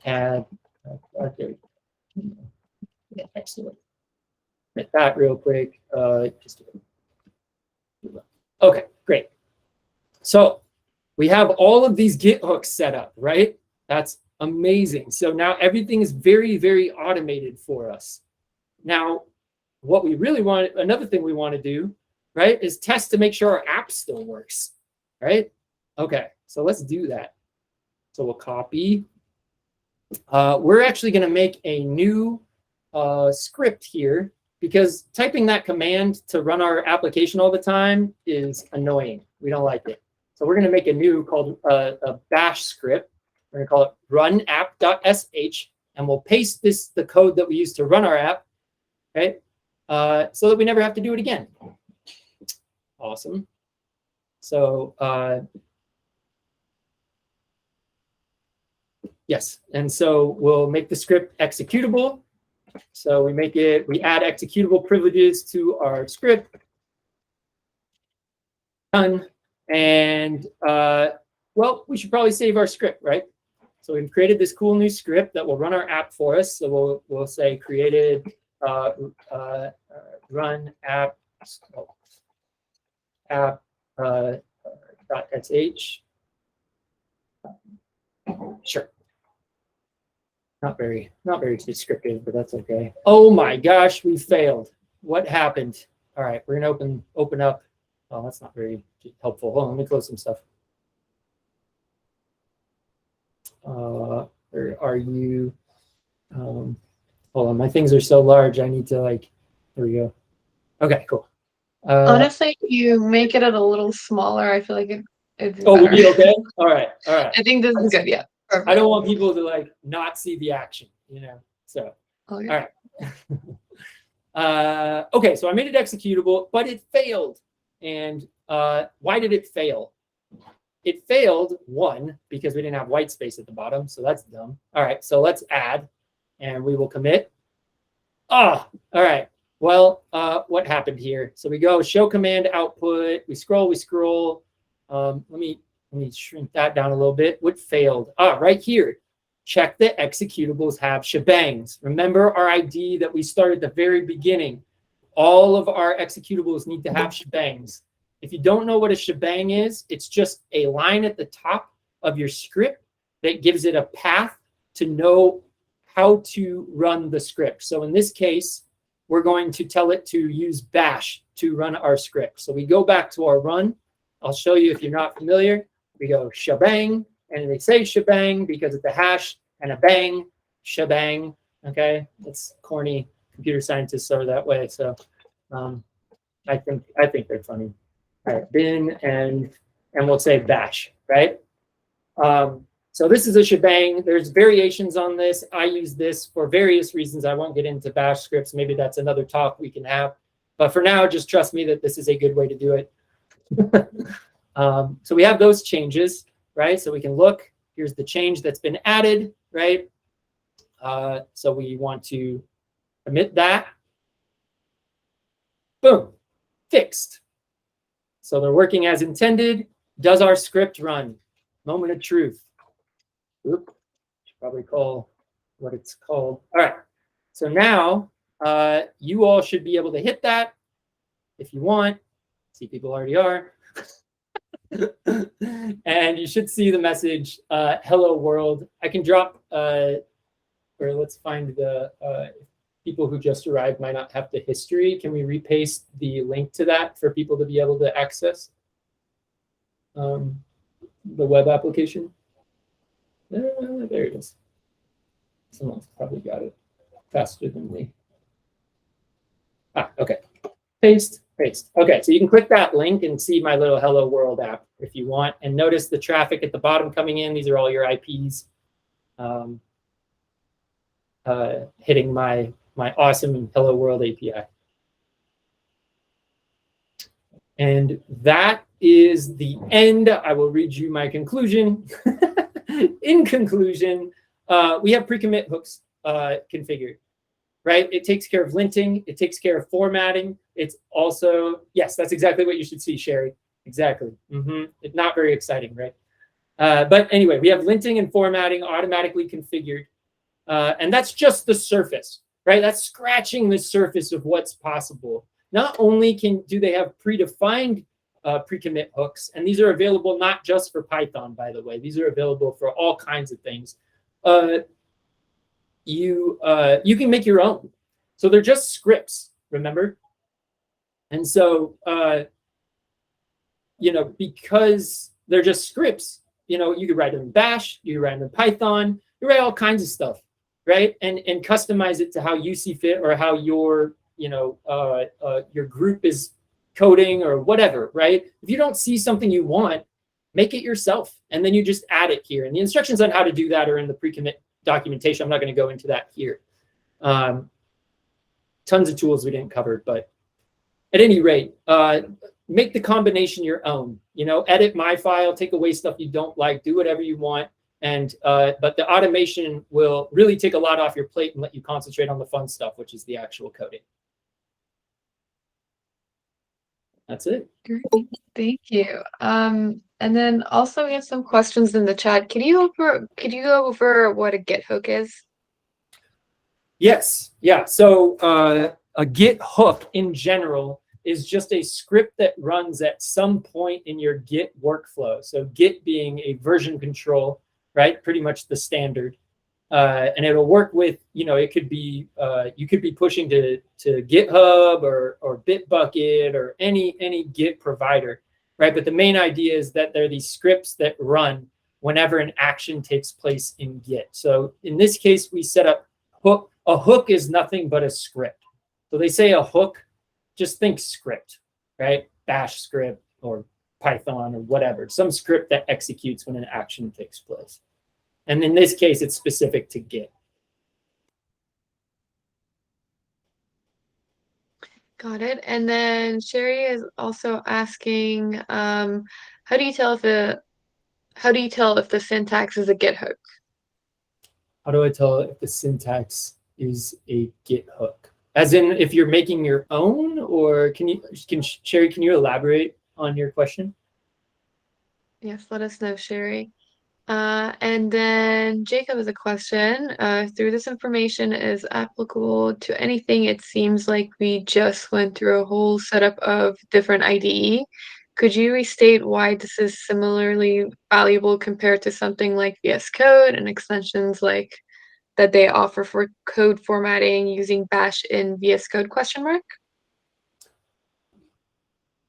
add Okay. Yeah, excellent. Hit that real quick. Okay, great. So we have all of these Git hooks set up, right? That's amazing. So now everything is very, very automated for us. Now, what we really want, another thing we want to do, right, is test to make sure our app still works, right? Okay, so let's do that. So we'll copy. We're actually going to make a new script here because typing that command to run our application all the time is annoying. We don't like it. So we're going to make a new called a bash script. We're going to call it runapp.sh, and we'll paste the code that we use to run our app, right? So that we never have to do it again. Awesome. So yes, and so we'll make the script executable. So we add executable privileges to our script. Done. And well, we should probably save our script, right? So we've created this cool new script that will run our app for us. So we'll say created run app .sh. Sure. Not very descriptive, but that's okay. Oh my gosh, we failed. What happened? All right, we're gonna open up. Oh, that's not very helpful. Hold on, let me close some stuff. Where are you? Hold on, my things are so large. I need to like. There we go. Okay, cool. Honestly, if you make it a little smaller, I feel like it's oh, better. we'll be okay. All right, all right. I think this is good. Yeah. Perfect. I don't want people to like not see the action, you know. So, okay. All right. Okay, so I made it executable, but it failed. And why did it fail? It failed, one, because we didn't have white space at the bottom, so that's dumb. All right, so let's add, and we will commit. All right. Well, what happened here? So we go show command output. We scroll. Let me shrink that down a little bit. What failed? Right here. Check that executables have shebangs. Remember our ID that we started at the very beginning. All of our executables need to have shebangs. If you don't know what a shebang is, it's just a line at the top of your script that gives it a path to know how to run the script. So in this case, we're going to tell it to use bash to run our script. So we go back to our run. I'll show you if you're not familiar. We go shebang, and they say shebang because it's a hash and a bang, shebang. Okay, that's corny. Computer scientists are that way. So I think they're funny. All right, bin and we'll say bash, right? So this is a shebang. There's variations on this. I use this for various reasons. I won't get into bash scripts. Maybe that's another talk we can have. But for now, just trust me that this is a good way to do it. So we have those changes, right? So we can look. Here's the change that's been added, right? So we want to commit that. Boom, fixed. So they're working as intended. Does our script run? Moment of truth. Oop, should probably call what it's called. All right. So now you all should be able to hit that if you want. See, people already are. And you should see the message, hello world. I can drop, or let's find the people who just arrived might not have the history. Can we repaste the link to that for people to be able to access the web application? There it is. Someone's probably got it faster than me. Okay. Paste. Okay, so you can click that link and see my little Hello World app if you want. And notice the traffic at the bottom coming in. These are all your IPs hitting my awesome Hello World API. And that is the end. I will read you my conclusion. In conclusion, we have Precommit Hooks configured. Right? It takes care of linting. It takes care of formatting. It's also, yes, that's exactly what you should see, Sherry. Exactly. It's not very exciting, right? But anyway, we have linting and formatting automatically configured. And that's just the surface, right? That's scratching the surface of what's possible. Not only do they have predefined pre-commit hooks, and these are available not just for Python, by the way. These are available for all kinds of things. You can make your own. So they're just scripts, remember? And so, because they're just scripts, you could write them in Bash, you could write them in Python, you write all kinds of stuff, right? And customize it to how you see fit or how your group is coding or whatever, right? If you don't see something you want, make it yourself, and then you just add it here. And the instructions on how to do that are in the pre-commit documentation. I'm not going to go into that here. Tons of tools we didn't cover, but at any rate, make the combination your own. Edit my file, take away stuff you don't like, do whatever you want. And but the automation will really take a lot off your plate and let you concentrate on the fun stuff, which is the actual coding. That's it. Great, thank you. And then also we have some questions in the chat. Could you go over what a Git hook is? Yes. Yeah. So a Git hook in general is just a script that runs at some point in your Git workflow. So Git being a version control, right? Pretty much the standard. And it'll work with, it could be, you could be pushing to GitHub or Bitbucket or any Git provider, right? But the main idea is that there are these scripts that run whenever an action takes place in Git. So in this case, we set up hook. A hook is nothing but a script. So they say a hook, just think script, right? Bash script or Python or whatever, some script that executes when an action takes place. And in this case, it's specific to Git. Got it. And then Sherry is also asking, how do you tell if the syntax is a Git hook? How do I tell if the syntax is a Git hook? As in, if you're making your own, or Sherry, can you elaborate on your question? Yes, let us know, Sherry. And then Jacob has a question. Through this information is applicable to anything, it seems like we just went through a whole setup of different IDE. Could you restate why this is similarly valuable compared to something like VS Code and extensions like that they offer for code formatting using Bash in VS Code ?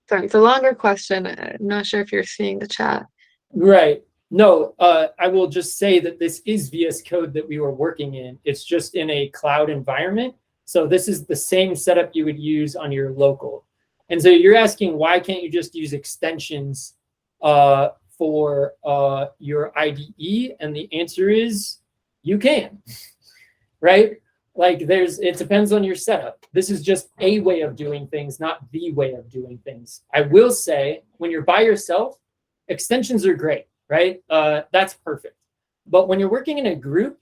Sorry, it's a longer question. I'm not sure if you're seeing the chat. Right. No, I will just say that this is VS Code that we were working in. It's just in a cloud environment. So this is the same setup you would use on your local. And so you're asking, why can't you just use extensions for your IDE? And the answer is, you can, right? Like it depends on your setup. This is just a way of doing things, not the way of doing things. I will say, when you're by yourself, extensions are great. Right? That's perfect. But when you're working in a group,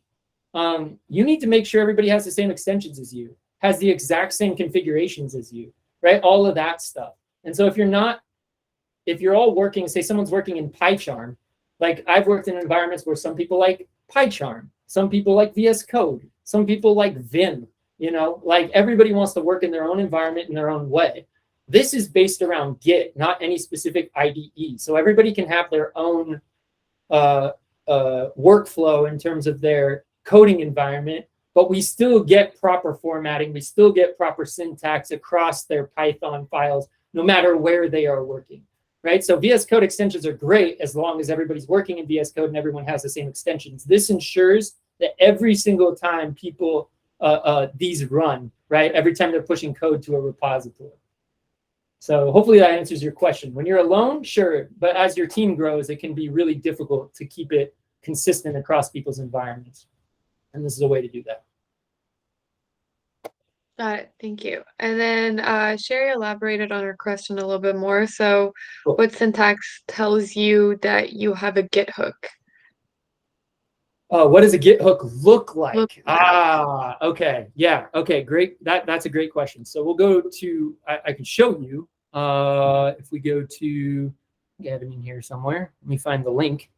you need to make sure everybody has the same extensions as you, has the exact same configurations as you, right? All of that stuff. And so if you're all working, say someone's working in PyCharm, like I've worked in environments where some people like PyCharm, some people like VS Code, some people like Vim, like everybody wants to work in their own environment in their own way. This is based around Git, not any specific IDE. So everybody can have their own workflow in terms of their coding environment, but we still get proper formatting. We still get proper syntax across their Python files, no matter where they are working, right? So VS Code extensions are great as long as everybody's working in VS Code and everyone has the same extensions. This ensures that every single time people, these run, right? Every time they're pushing code to a repository. So hopefully that answers your question. When you're alone, sure, but as your team grows, it can be really difficult to keep it consistent across people's environments. And this is a way to do that. Got it. Thank you. And then Sherry elaborated on her question a little bit more. So Cool. What syntax tells you that you have a Git hook? What does a Git hook look like? Ah, okay. Yeah. Okay, great. That's a great question. So we'll go to, I can show you, if we go to, I have it in here somewhere. Let me find the link.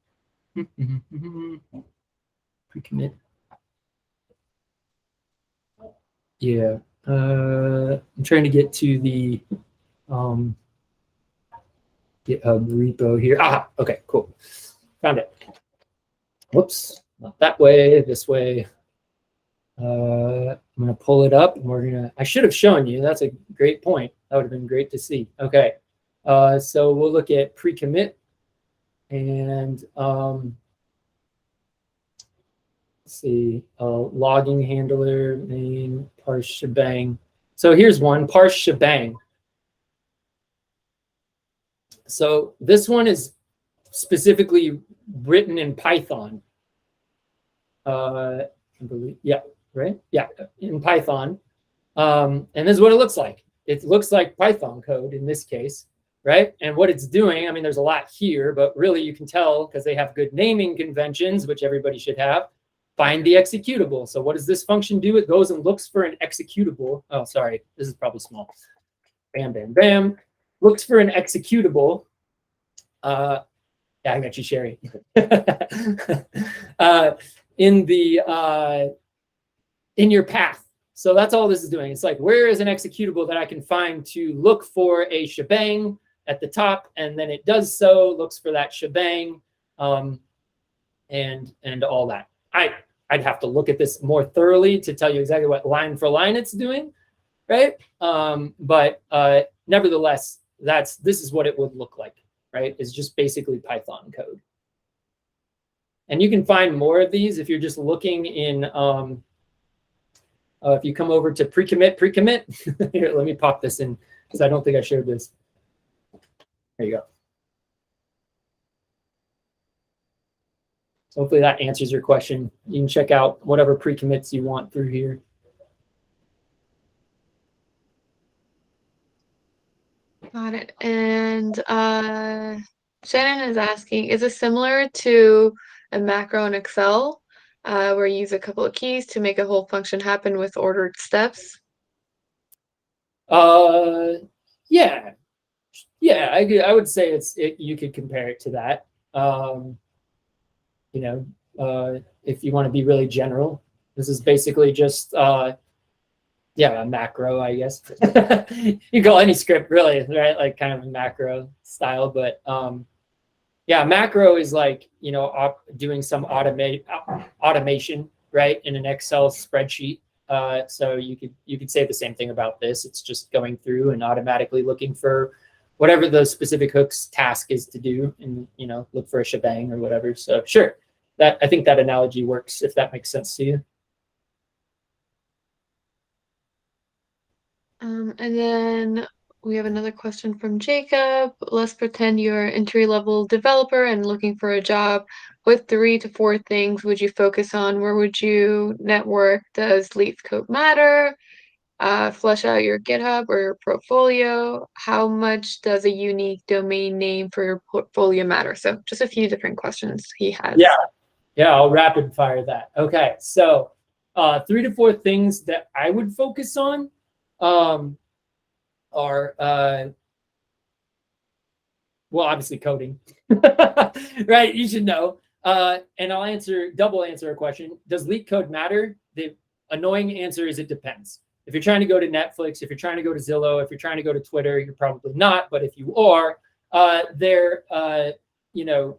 Precommit Yeah. I'm trying to get to the GitHub repo here. Ah, okay, cool. Found it. Whoops, not that way, this way. I'm gonna pull it up and I should have shown you, that's a great point. That would have been great to see. Okay, so we'll look at pre-commit and let's see, logging handler, main, parse shebang. So here's one, parse shebang. So this one is specifically written in Python. I believe, yeah, right? Yeah, in Python. And this is what it looks like. It looks like Python code in this case, right? And what it's doing, I mean, there's a lot here, but really you can tell because they have good naming conventions, which everybody should have. Find the executable. So what does this function do? It goes and looks for an executable. Oh, sorry, this is probably small. Bam, bam, bam. Looks for an executable. Yeah, I got you, Sherry. In your path. So that's all this is doing. It's like, where is an executable that I can find to look for a shebang at the top, and then it does so, looks for that shebang, and all that. I'd have to look at this more thoroughly to tell you exactly what line for line it's doing, right? But nevertheless, this is what it would look like, right? It's just basically Python code. And you can find more of these if you're just looking in, if you come over to precommit. Here, let me pop this in because I don't think I shared this. There you go. So hopefully that answers your question. You can check out whatever pre-commits you want through here. Got it. And Shannon is asking, is it similar to a macro in Excel where you use a couple of keys to make a whole function happen with ordered steps? Yeah. Yeah, I would say you could compare it to that. You know, if you want to be really general, this is basically just yeah, a macro, I guess. You can call any script really, right? Like kind of a macro style, but yeah, macro is like, you know, doing some automation, right, in an Excel spreadsheet. So you could say the same thing about this. It's just going through and automatically looking for whatever the specific hooks task is to do, and you know, look for a shebang or whatever. So sure, I think that analogy works if that makes sense to you. And then we have another question from Jacob. Let's pretend you're an entry-level developer and looking for a job. What 3 to 4 things would you focus on? Where would you network? Does LEAF code matter? Flesh out your GitHub or your portfolio. How much does a unique domain name for your portfolio matter? So just a few different questions he has. Yeah, I'll rapid fire that. Okay, so 3 to 4 things that I would focus on are well, obviously coding, right? You should know. And I'll double answer a question. Does leak code matter? The annoying answer is it depends. If you're trying to go to Netflix, if you're trying to go to Zillow, if you're trying to go to Twitter, you're probably not. But if you are, you know,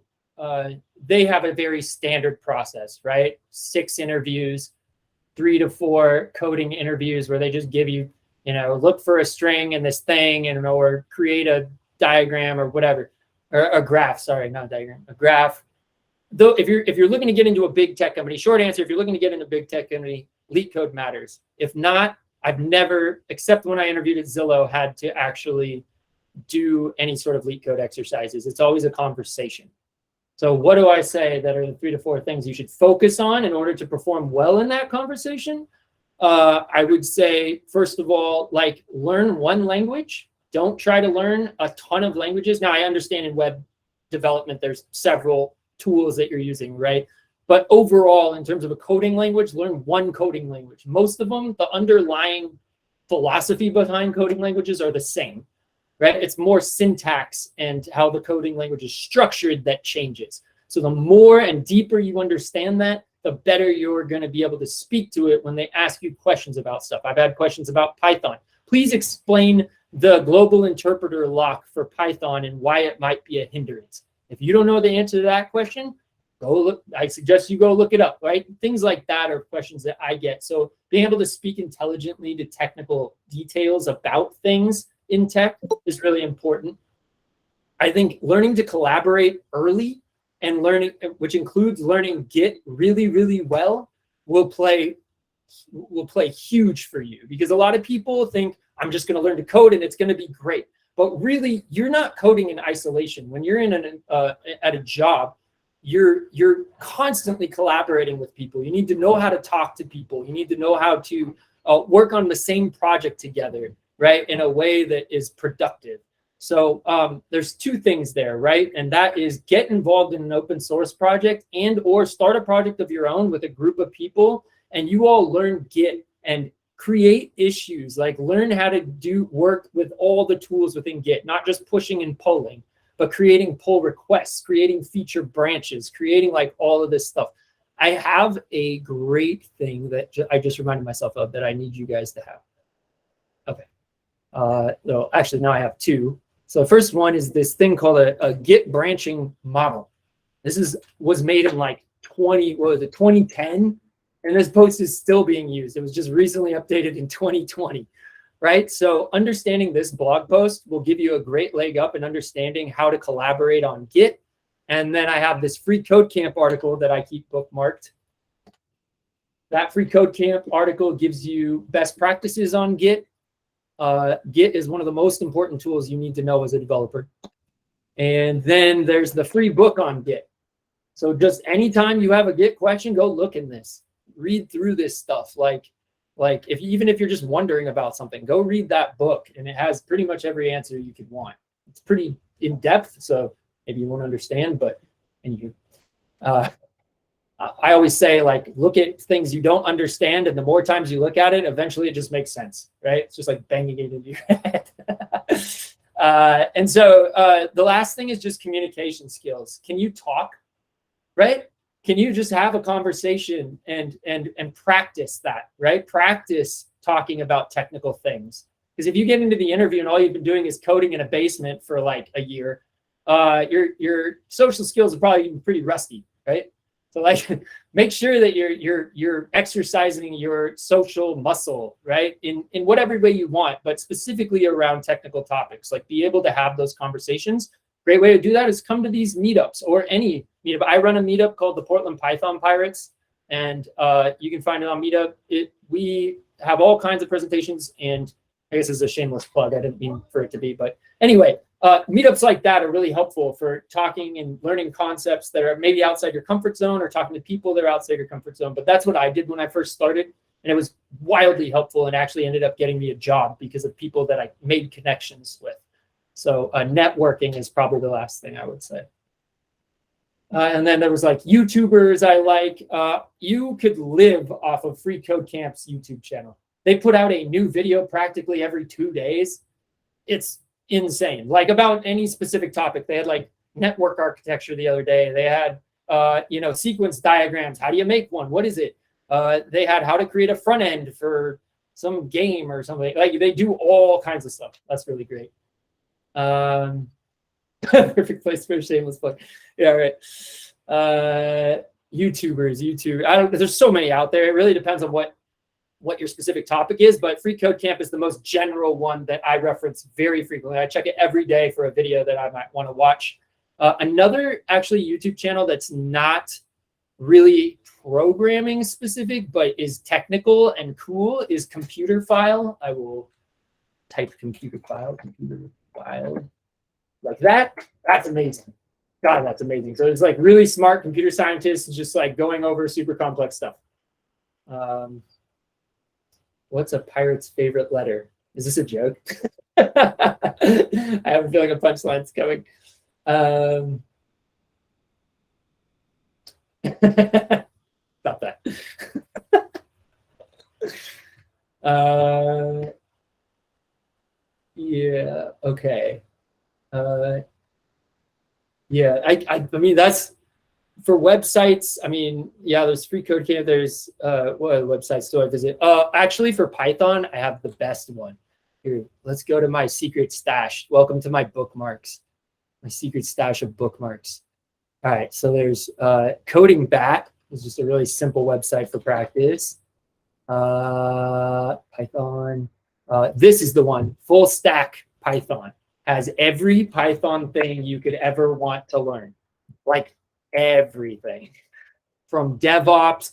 they have a very standard process, right? 6 interviews, 3 to 4 coding interviews where they just give you, you know, look for a string in this thing and or create a diagram or whatever, or a graph. Sorry, not a diagram, a graph. Though if you're looking to get into a big tech company, short answer, if you're looking to get into a big tech company, leak code matters. If not, I've never, except when I interviewed at Zillow, had to actually do any sort of leak code exercises. It's always a conversation. So what do I say that are the 3 to 4 things you should focus on in order to perform well in that conversation? I would say, first of all, like learn one language. Don't try to learn a ton of languages. Now, I understand in web development, there's several tools that you're using, right? But overall, in terms of a coding language, learn one coding language. Most of them, the underlying philosophy behind coding languages are the same, right? It's more syntax and how the coding language is structured that changes. So the more and deeper you understand that, the better you're going to be able to speak to it when they ask you questions about stuff. I've had questions about Python. Please explain the global interpreter lock for Python and why it might be a hindrance. If you don't know the answer to that question, go look. I suggest you go look it up, right? Things like that are questions that I get. So being able to speak intelligently to technical details about things in tech is really important. I think learning to collaborate early and learning, which includes learning Git really, really well, will play huge for you, because a lot of people think I'm just going to learn to code and it's going to be great. But really, you're not coding in isolation. When you're in at a job, you're constantly collaborating with people. You need to know how to talk to people. You need to know how to work on the same project together, right, in a way that is productive. So there's two things there, right? And that is get involved in an open source project and or start a project of your own with a group of people, and you all learn Git and create issues, like learn how to do work with all the tools within Git, not just pushing and pulling, but creating pull requests, creating feature branches, creating like all of this stuff. I have a great thing that I just reminded myself of that I need you guys to have. Okay. No, actually, now I have two. So the first one is this thing called a Git branching model. This was made in like 2010, and this post is still being used. It was just recently updated in 2020, right? So understanding this blog post will give you a great leg up in understanding how to collaborate on Git. And then I have this free code camp article that I keep bookmarked. That free code camp article gives you best practices on Git. Git is one of the most important tools you need to know as a developer. And then there's the free book on Git. So just anytime you have a Git question, go look in this. Read through this stuff. Like even if you're just wondering about something, go read that book, and it has pretty much every answer you could want. It's pretty in depth, so maybe you won't understand, but I always say, like, look at things you don't understand, and the more times you look at it, eventually it just makes sense, right? It's just like banging it into your head. And so the last thing is just communication skills. Can you talk, right? Can you just have a conversation and practice that, right? Practice talking about technical things. Because if you get into the interview and all you've been doing is coding in a basement for like a year, your social skills are probably pretty rusty, right? So like, make sure that you're exercising your social muscle, right? In whatever way you want, but specifically around technical topics. Like, be able to have those conversations. Great way to do that is come to these meetups, or any meetup. I run a meetup called the Portland Python Pirates, and you can find it on Meetup. We have all kinds of presentations, and I guess it's a shameless plug. I didn't mean for it to be, but anyway, meetups like that are really helpful for talking and learning concepts that are maybe outside your comfort zone, or talking to people that are outside your comfort zone. But that's what I did when I first started, and it was wildly helpful, and actually ended up getting me a job because of people that I made connections with. So networking is probably the last thing I would say. And then there was like YouTubers I like. You could live off of Free Code Camp's YouTube channel. They put out a new video practically every 2 days. It's insane. Like, about any specific topic. They had like network architecture the other day. They had sequence diagrams. How do you make one? What is it? They had how to create a front end for some game or something. Like, they do all kinds of stuff. That's really great. Perfect place for a shameless plug. Yeah, right. YouTubers. There's so many out there. It really depends on what your specific topic is, but Free Code Camp is the most general one that I reference very frequently. I check it every day for a video that I might want to watch. Another actually YouTube channel that's not really programming specific, but is technical and cool, is Computer File. I will type computer file like that. That's amazing. God, that's amazing. So it's like really smart computer scientists just like going over super complex stuff. What's a pirate's favorite letter? Is this a joke? I have a feeling a punchline's coming. Stop that. Yeah, okay. Yeah, I mean, that's for websites, I mean, yeah, there's free code camp. There's what other websites do I visit? Actually, for Python, I have the best one. Here, let's go to my secret stash. Welcome to my bookmarks, my secret stash of bookmarks. All right, so there's Coding Bat. It's just a really simple website for practice. Python. This is the one. Full Stack Python has every Python thing you could ever want to learn, like everything, from DevOps,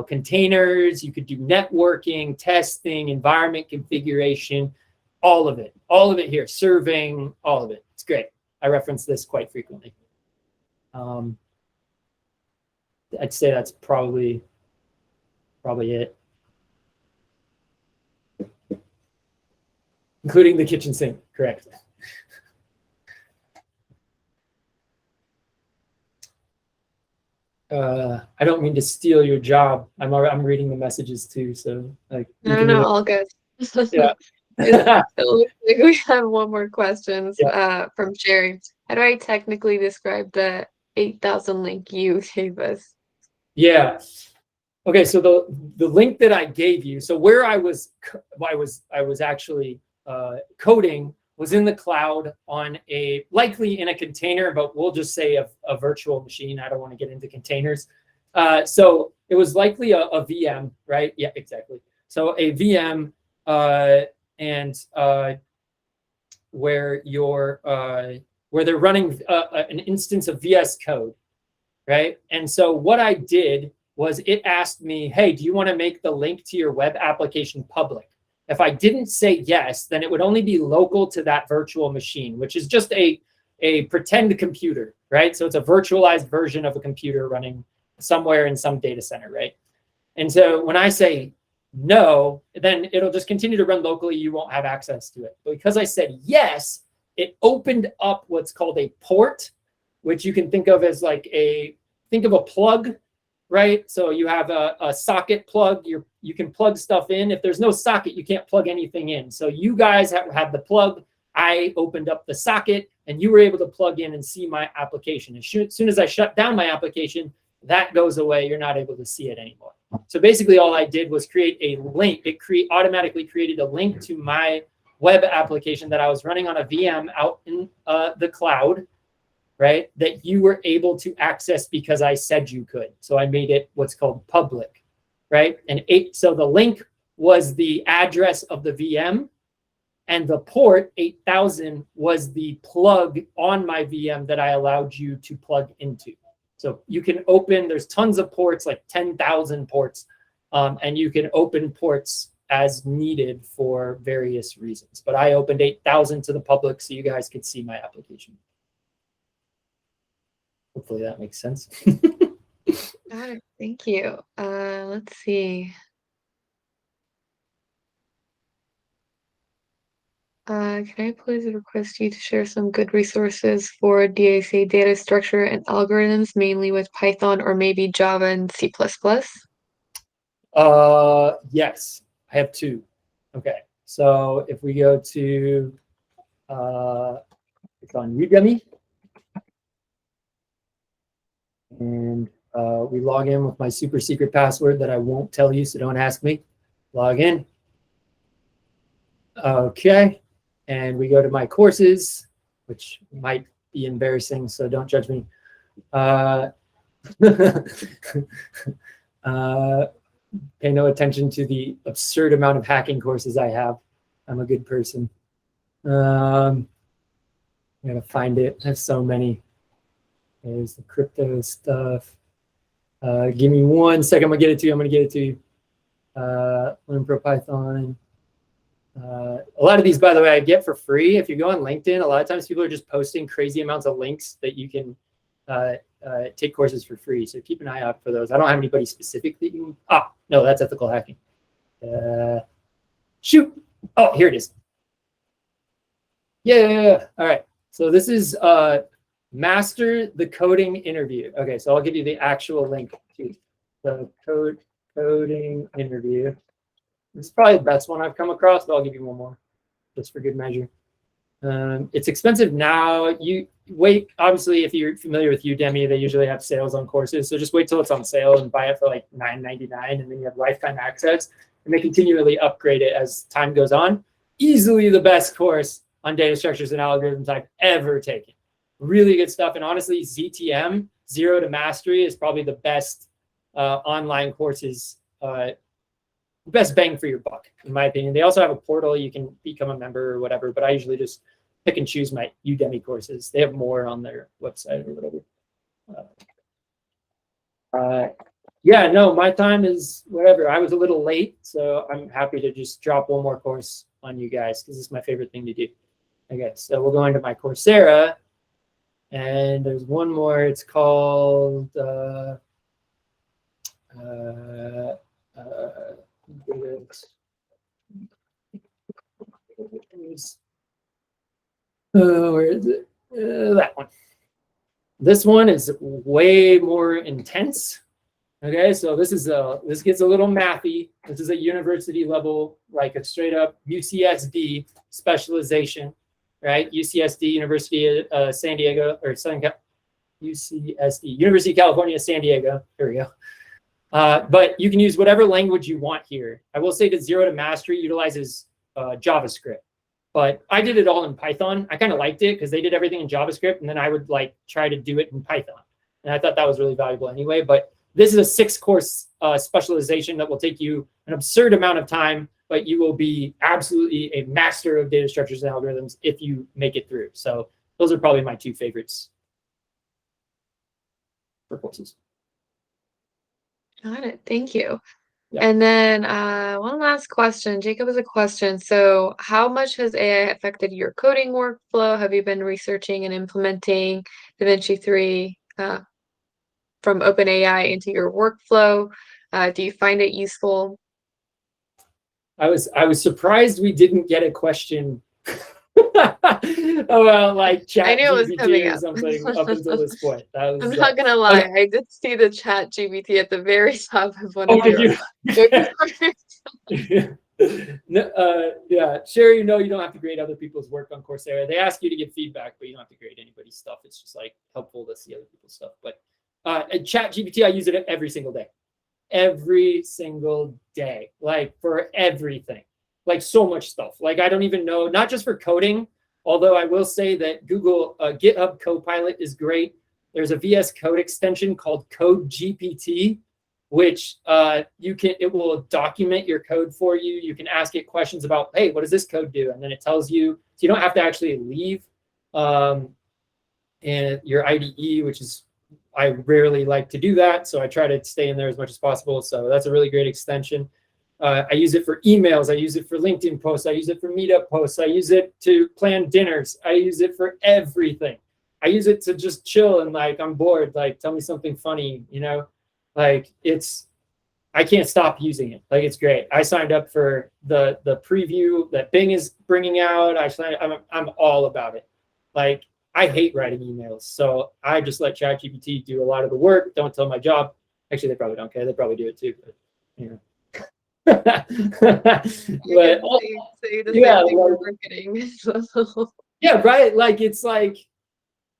containers. You could do networking, testing, environment configuration, all of it here. Serving, all of it. It's great. I reference this quite frequently. I'd say that's probably it, including the kitchen sink. Correct. I don't mean to steal your job. I'm reading the messages too, so like. No, all good. Yeah. It looks like we have one more question Yeah. from Sherry. How do I technically describe the 8,000 link you gave us? Yeah. Okay. So the link that I gave you. So where I was actually coding was in the cloud on likely in a container, but we'll just say a virtual machine. I don't want to get into containers. So it was likely a VM, right? Yeah, exactly. So a VM where they're running an instance of VS Code, right? And so what I did was it asked me, hey, do you want to make the link to your web application public? If I didn't say yes, then it would only be local to that virtual machine, which is just a pretend computer, right? So it's a virtualized version of a computer running somewhere in some data center, right? And so when I say no, then it'll just continue to run locally. You won't have access to it. But because I said yes, it opened up what's called a port, which you can think of as like think of a plug, right? So you have a socket plug. You can plug stuff in. If there's no socket, you can't plug anything in. So you guys have the plug. I opened up the socket, and you were able to plug in and see my application. As soon as I shut down my application, that goes away. You're not able to see it anymore. So basically, all I did was create a link. It automatically created a link to my web application that I was running on a VM out in the cloud, right? That you were able to access because I said you could. So I made it what's called public, right? And so the link was the address of the VM, and the port 8,000 was the plug on my VM that I allowed you to plug into. So you can open, there's tons of ports, like 10,000 ports, and you can open ports as needed for various reasons. But I opened 8,000 to the public so you guys could see my application. Hopefully that makes sense. Got it. Thank you. Let's see. Can I please request you to share some good resources for DAC data structure and algorithms, mainly with Python or maybe Java and C++? Yes, I have two. Okay, so if we go to it's on Udemy, and we log in with my super secret password that I won't tell you, so don't ask me. Log in. Okay, and we go to my courses, which might be embarrassing, so don't judge me. Pay no attention to the absurd amount of hacking courses I have. I'm a good person. I'm gonna find it. I have so many. There's the crypto stuff. Give me 1 second. I'm gonna get it to you. Learn Pro Python. A lot of these, by the way, I get for free. If you go on LinkedIn, a lot of times people are just posting crazy amounts of links that you can take courses for free. So keep an eye out for those. I don't have anybody specific that you. No, that's ethical hacking. Shoot. Oh, here it is. Yeah. All right. So this is Master the Coding Interview. Okay, so I'll give you the actual link to the coding interview. This is probably the best one I've come across, but I'll give you one more just for good measure. It's expensive now. You wait, obviously, if you're familiar with Udemy, they usually have sales on courses. So just wait till it's on sale and buy it for like $9.99, and then you have lifetime access. And they continually upgrade it as time goes on. Easily the best course on data structures and algorithms I've ever taken. Really good stuff. And honestly, ZTM, Zero to Mastery, is probably the best online courses, best bang for your buck, in my opinion. They also have a portal. You can become a member or whatever, but I usually just pick and choose my Udemy courses. They have more on their website or whatever. Yeah, no, my time is whatever. I was a little late, so I'm happy to just drop one more course on you guys because it's my favorite thing to do. Okay, so we'll go into my Coursera, and there's one more. It's called where is it? That one. This one is way more intense. Okay, so this gets a little mathy. This is a university level, like a straight up UCSD specialization, right? UCSD, University of San Diego, or UCSD, University of California, San Diego. There we go. But you can use whatever language you want here. I will say that Zero to Mastery utilizes JavaScript, but I did it all in Python. I kind of liked it because they did everything in JavaScript, and then I would like try to do it in Python. And I thought that was really valuable anyway. But this is a 6-course specialization that will take you an absurd amount of time, but you will be absolutely a master of data structures and algorithms if you make it through. So those are probably my 2 favorites for courses. Got it. Thank you. Yeah. And then one last question. Jacob has a question. So how much has AI affected your coding workflow? Have you been researching and implementing DaVinci 3 from OpenAI into your workflow? Do you find it useful? I was surprised we didn't get a question about like chat GPT or something up until this point. That was, I'm not gonna lie, okay. I did see the chat GPT at the very top of one of your yeah, Sherry, no, you don't have to grade other people's work on Coursera. They ask you to give feedback, but you don't have to grade anybody's stuff. It's just like helpful to see other people's stuff. But chat GPT, I use it every single day. Every single day, like for everything, like so much stuff. Like I don't even know, not just for coding, although I will say that Google GitHub Copilot is great. There's a VS Code extension called Code GPT, which it will document your code for you. You can ask it questions about, hey, what does this code do? And then it tells you, so you don't have to actually leave and your IDE, which is, I rarely like to do that, so I try to stay in there as much as possible. So that's a really great extension. I use it for emails. I use it for LinkedIn posts. I use it for Meetup posts. I use it to plan dinners. I use it for everything. I use it to just chill and like, I'm bored, like tell me something funny, you know? Like I can't stop using it. Like it's great. I signed up for the preview that Bing is bringing out. I'm all about it. Like, I hate writing emails, so I just let ChatGPT do a lot of the work. Don't tell my job. Actually, they probably don't care. They probably do it too, but you know. But yeah, marketing. Yeah, right. Like it's like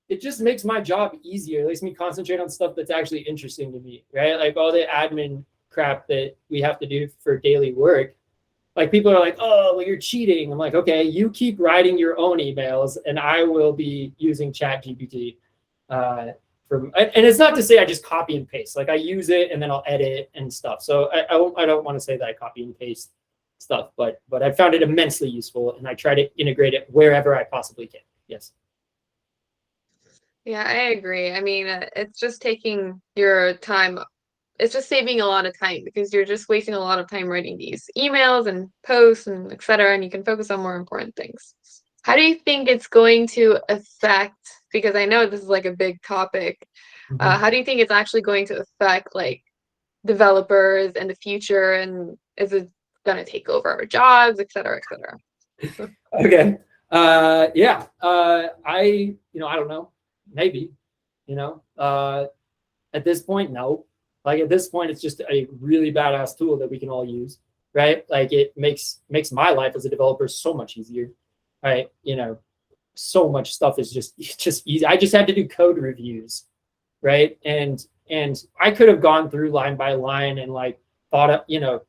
it just makes my job easier. It lets me concentrate on stuff that's actually interesting to me, right? Like all the admin crap that we have to do for daily work. Like people are like, oh, well, you're cheating. I'm like, okay, you keep writing your own emails and I will be using ChatGPT. And it's not to say I just copy and paste. Like I use it and then I'll edit and stuff. So I don't want to say that I copy and paste stuff, but I found it immensely useful and I try to integrate it wherever I possibly can. Yes. Yeah, I agree. I mean, it's just taking your time. It's just saving a lot of time because you're just wasting a lot of time writing these emails and posts and etc. And you can focus on more important things. How do you think it's going to affect, because I know this is like a big topic, how do you think it's actually going to affect like developers in the future, and is it going to take over our jobs, etc., etc.? Okay. Yeah. I don't know. Maybe, at this point, no. Like at this point, it's just a really badass tool that we can all use, right? Like it makes my life as a developer so much easier, right? so much stuff is just easy. I just had to do code reviews, right? And I could have gone through line by line and like thought of, you know,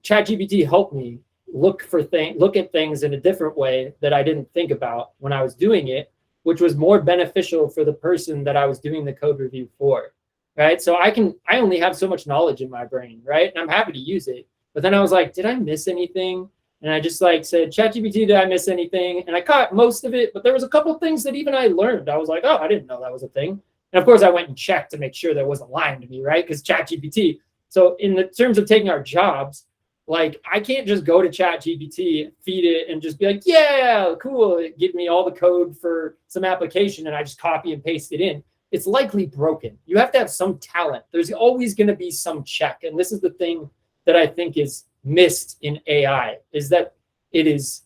ChatGPT helped me look at things in a different way that I didn't think about when I was doing it, which was more beneficial for the person that I was doing the code review for, right? So I only have so much knowledge in my brain, right? And I'm happy to use it. But then I was like, did I miss anything? And I just like said, ChatGPT, did I miss anything? And I caught most of it, but there was a couple of things that even I learned. I was like, oh, I didn't know that was a thing. And of course I went and checked to make sure that it wasn't lying to me, right? Because ChatGPT. So in the terms of taking our jobs, like I can't just go to ChatGPT, feed it, and just be like, yeah, cool, give me all the code for some application, and I just copy and paste it in. It's likely broken. You have to have some talent. There's always going to be some check. And this is the thing that I think is missed in AI, is that it is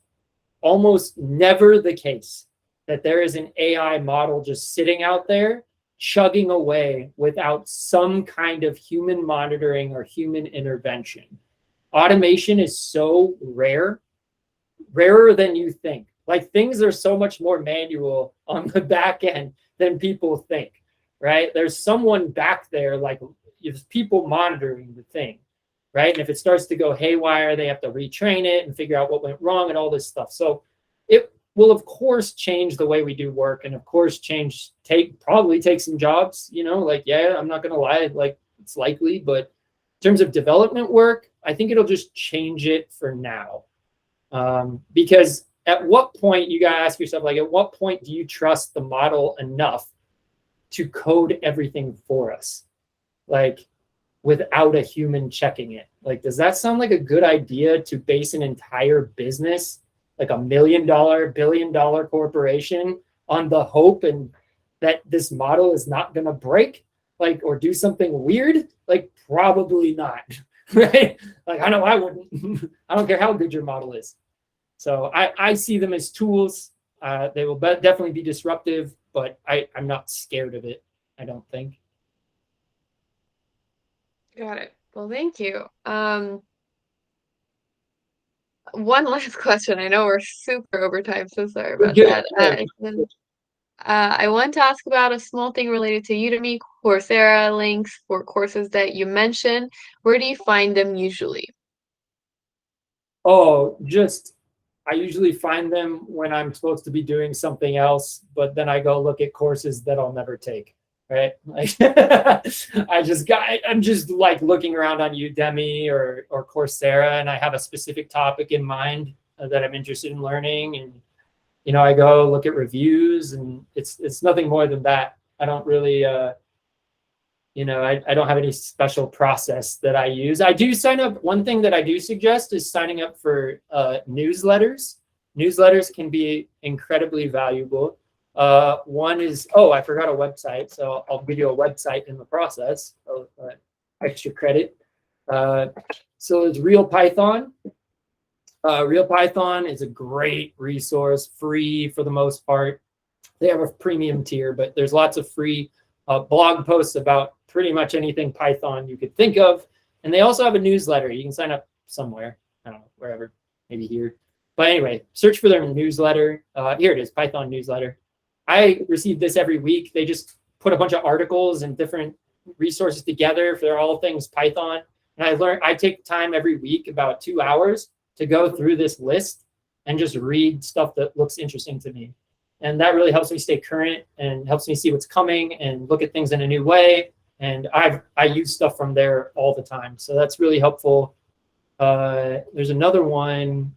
almost never the case that there is an AI model just sitting out there chugging away without some kind of human monitoring or human intervention. Automation is so rare, rarer than you think. Like things are so much more manual on the back end than people think, right? There's someone back there, like there's people monitoring the thing, right? And if it starts to go haywire, they have to retrain it and figure out what went wrong and all this stuff. So it will of course change the way we do work, and of course probably take some jobs, you know, like, yeah, I'm not gonna lie, like it's likely, but in terms of development work, I think it'll just change it for now. Because at what point, you gotta ask yourself, like, at what point do you trust the model enough to code everything for us? Like, without a human checking it? Like, does that sound like a good idea to base an entire business, like $1 million, $1 billion corporation, on the hope and that this model is not gonna break, like, or do something weird? Like, probably not, right? Like, I know I wouldn't. I don't care how good your model is. So I see them as tools. They will definitely be disruptive, but I'm not scared of it, I don't think. Got it. Well, thank you. One last question. I know we're super over time, so sorry about that. I want to ask about a small thing related to Udemy, Coursera links for courses that you mentioned. Where do you find them usually? Oh, I usually find them when I'm supposed to be doing something else, but then I go look at courses that I'll never take, right? Like I'm just like looking around on Udemy or Coursera, and I have a specific topic in mind that I'm interested in learning, and you know, I go look at reviews, and it's nothing more than that. I don't really you know, I don't have any special process that I use. I do sign up. One thing that I do suggest is signing up for newsletters. Newsletters can be incredibly valuable. One is, I forgot a website, so I'll give you a website in the process. Extra credit. So it's RealPython. RealPython is a great resource, free for the most part. They have a premium tier, but there's lots of free blog posts about pretty much anything Python you could think of. And they also have a newsletter. You can sign up somewhere, I don't know, wherever, maybe here. But anyway, search for their newsletter. Here it is, Python newsletter. I receive this every week. They just put a bunch of articles and different resources together for all things Python. And I take time every week, about 2 hours, to go through this list and just read stuff that looks interesting to me. And that really helps me stay current and helps me see what's coming and look at things in a new way. And I use stuff from there all the time. So that's really helpful. There's another one.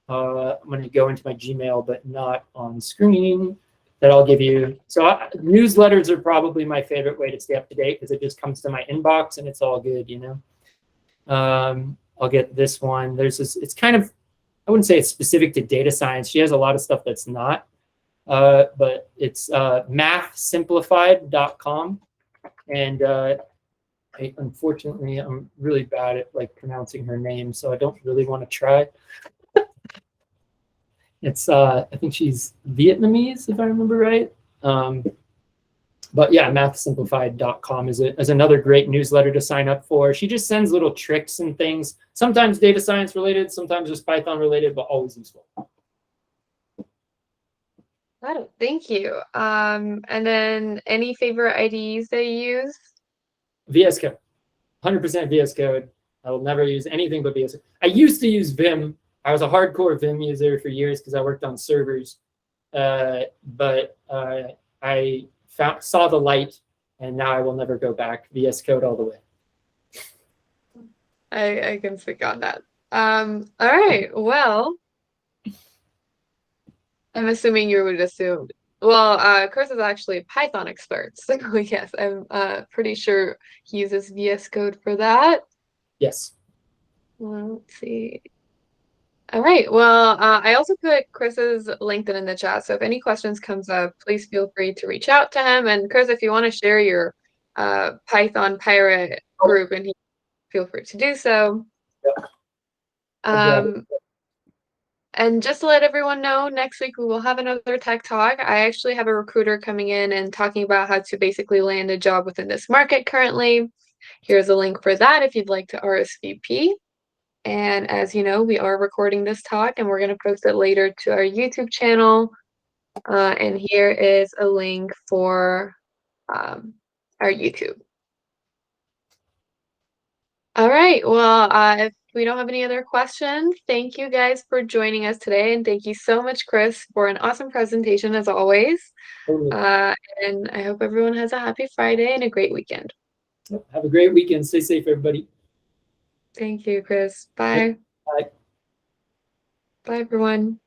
I'm going to go into my Gmail, but not on screen, that I'll give you. So newsletters are probably my favorite way to stay up to date, because it just comes to my inbox and it's all good, you know. I'll get this one. There's this, it's kind of, I wouldn't say it's specific to data science. She has a lot of stuff that's not. But it's mathsimplified.com, and unfortunately I'm really bad at like pronouncing her name, so I don't really want to try. It's I think she's Vietnamese, if I remember right. But yeah, mathsimplified.com is another great newsletter to sign up for. She just sends little tricks and things, sometimes data science related, sometimes just Python related, but always useful. Got it. Thank you. And then any favorite IDEs that you use? VS Code, 100% VS Code. I will never use anything but VS Code. I used to use Vim. I was a hardcore Vim user for years because I worked on servers. But I saw the light, and now I will never go back. VS Code all the way. I can speak on that. All right. Well, I'm assuming you would assume. Well, Chris is actually a Python expert, so yes, I'm pretty sure he uses VS Code for that. Yes. Let's see. All right. Well, I also put Chris's LinkedIn in the chat, so if any questions comes up, please feel free to reach out to him. And Chris, if you want to share your Python pirate group, and feel free to do so. Yeah. And just to let everyone know, next week we will have another tech talk. I actually have a recruiter coming in and talking about how to basically land a job within this market currently. Here's a link for that if you'd like to RSVP. And as you know, we are recording this talk and we're going to post it later to our YouTube channel. And here is a link for our YouTube. All right. Well, if we don't have any other questions, thank you guys for joining us today. And thank you so much, Chris, for an awesome presentation as always. Totally. And I hope everyone has a happy Friday and a great weekend. Have a great weekend. Stay safe, everybody. Thank you, Chris. Bye. Bye. Bye, everyone.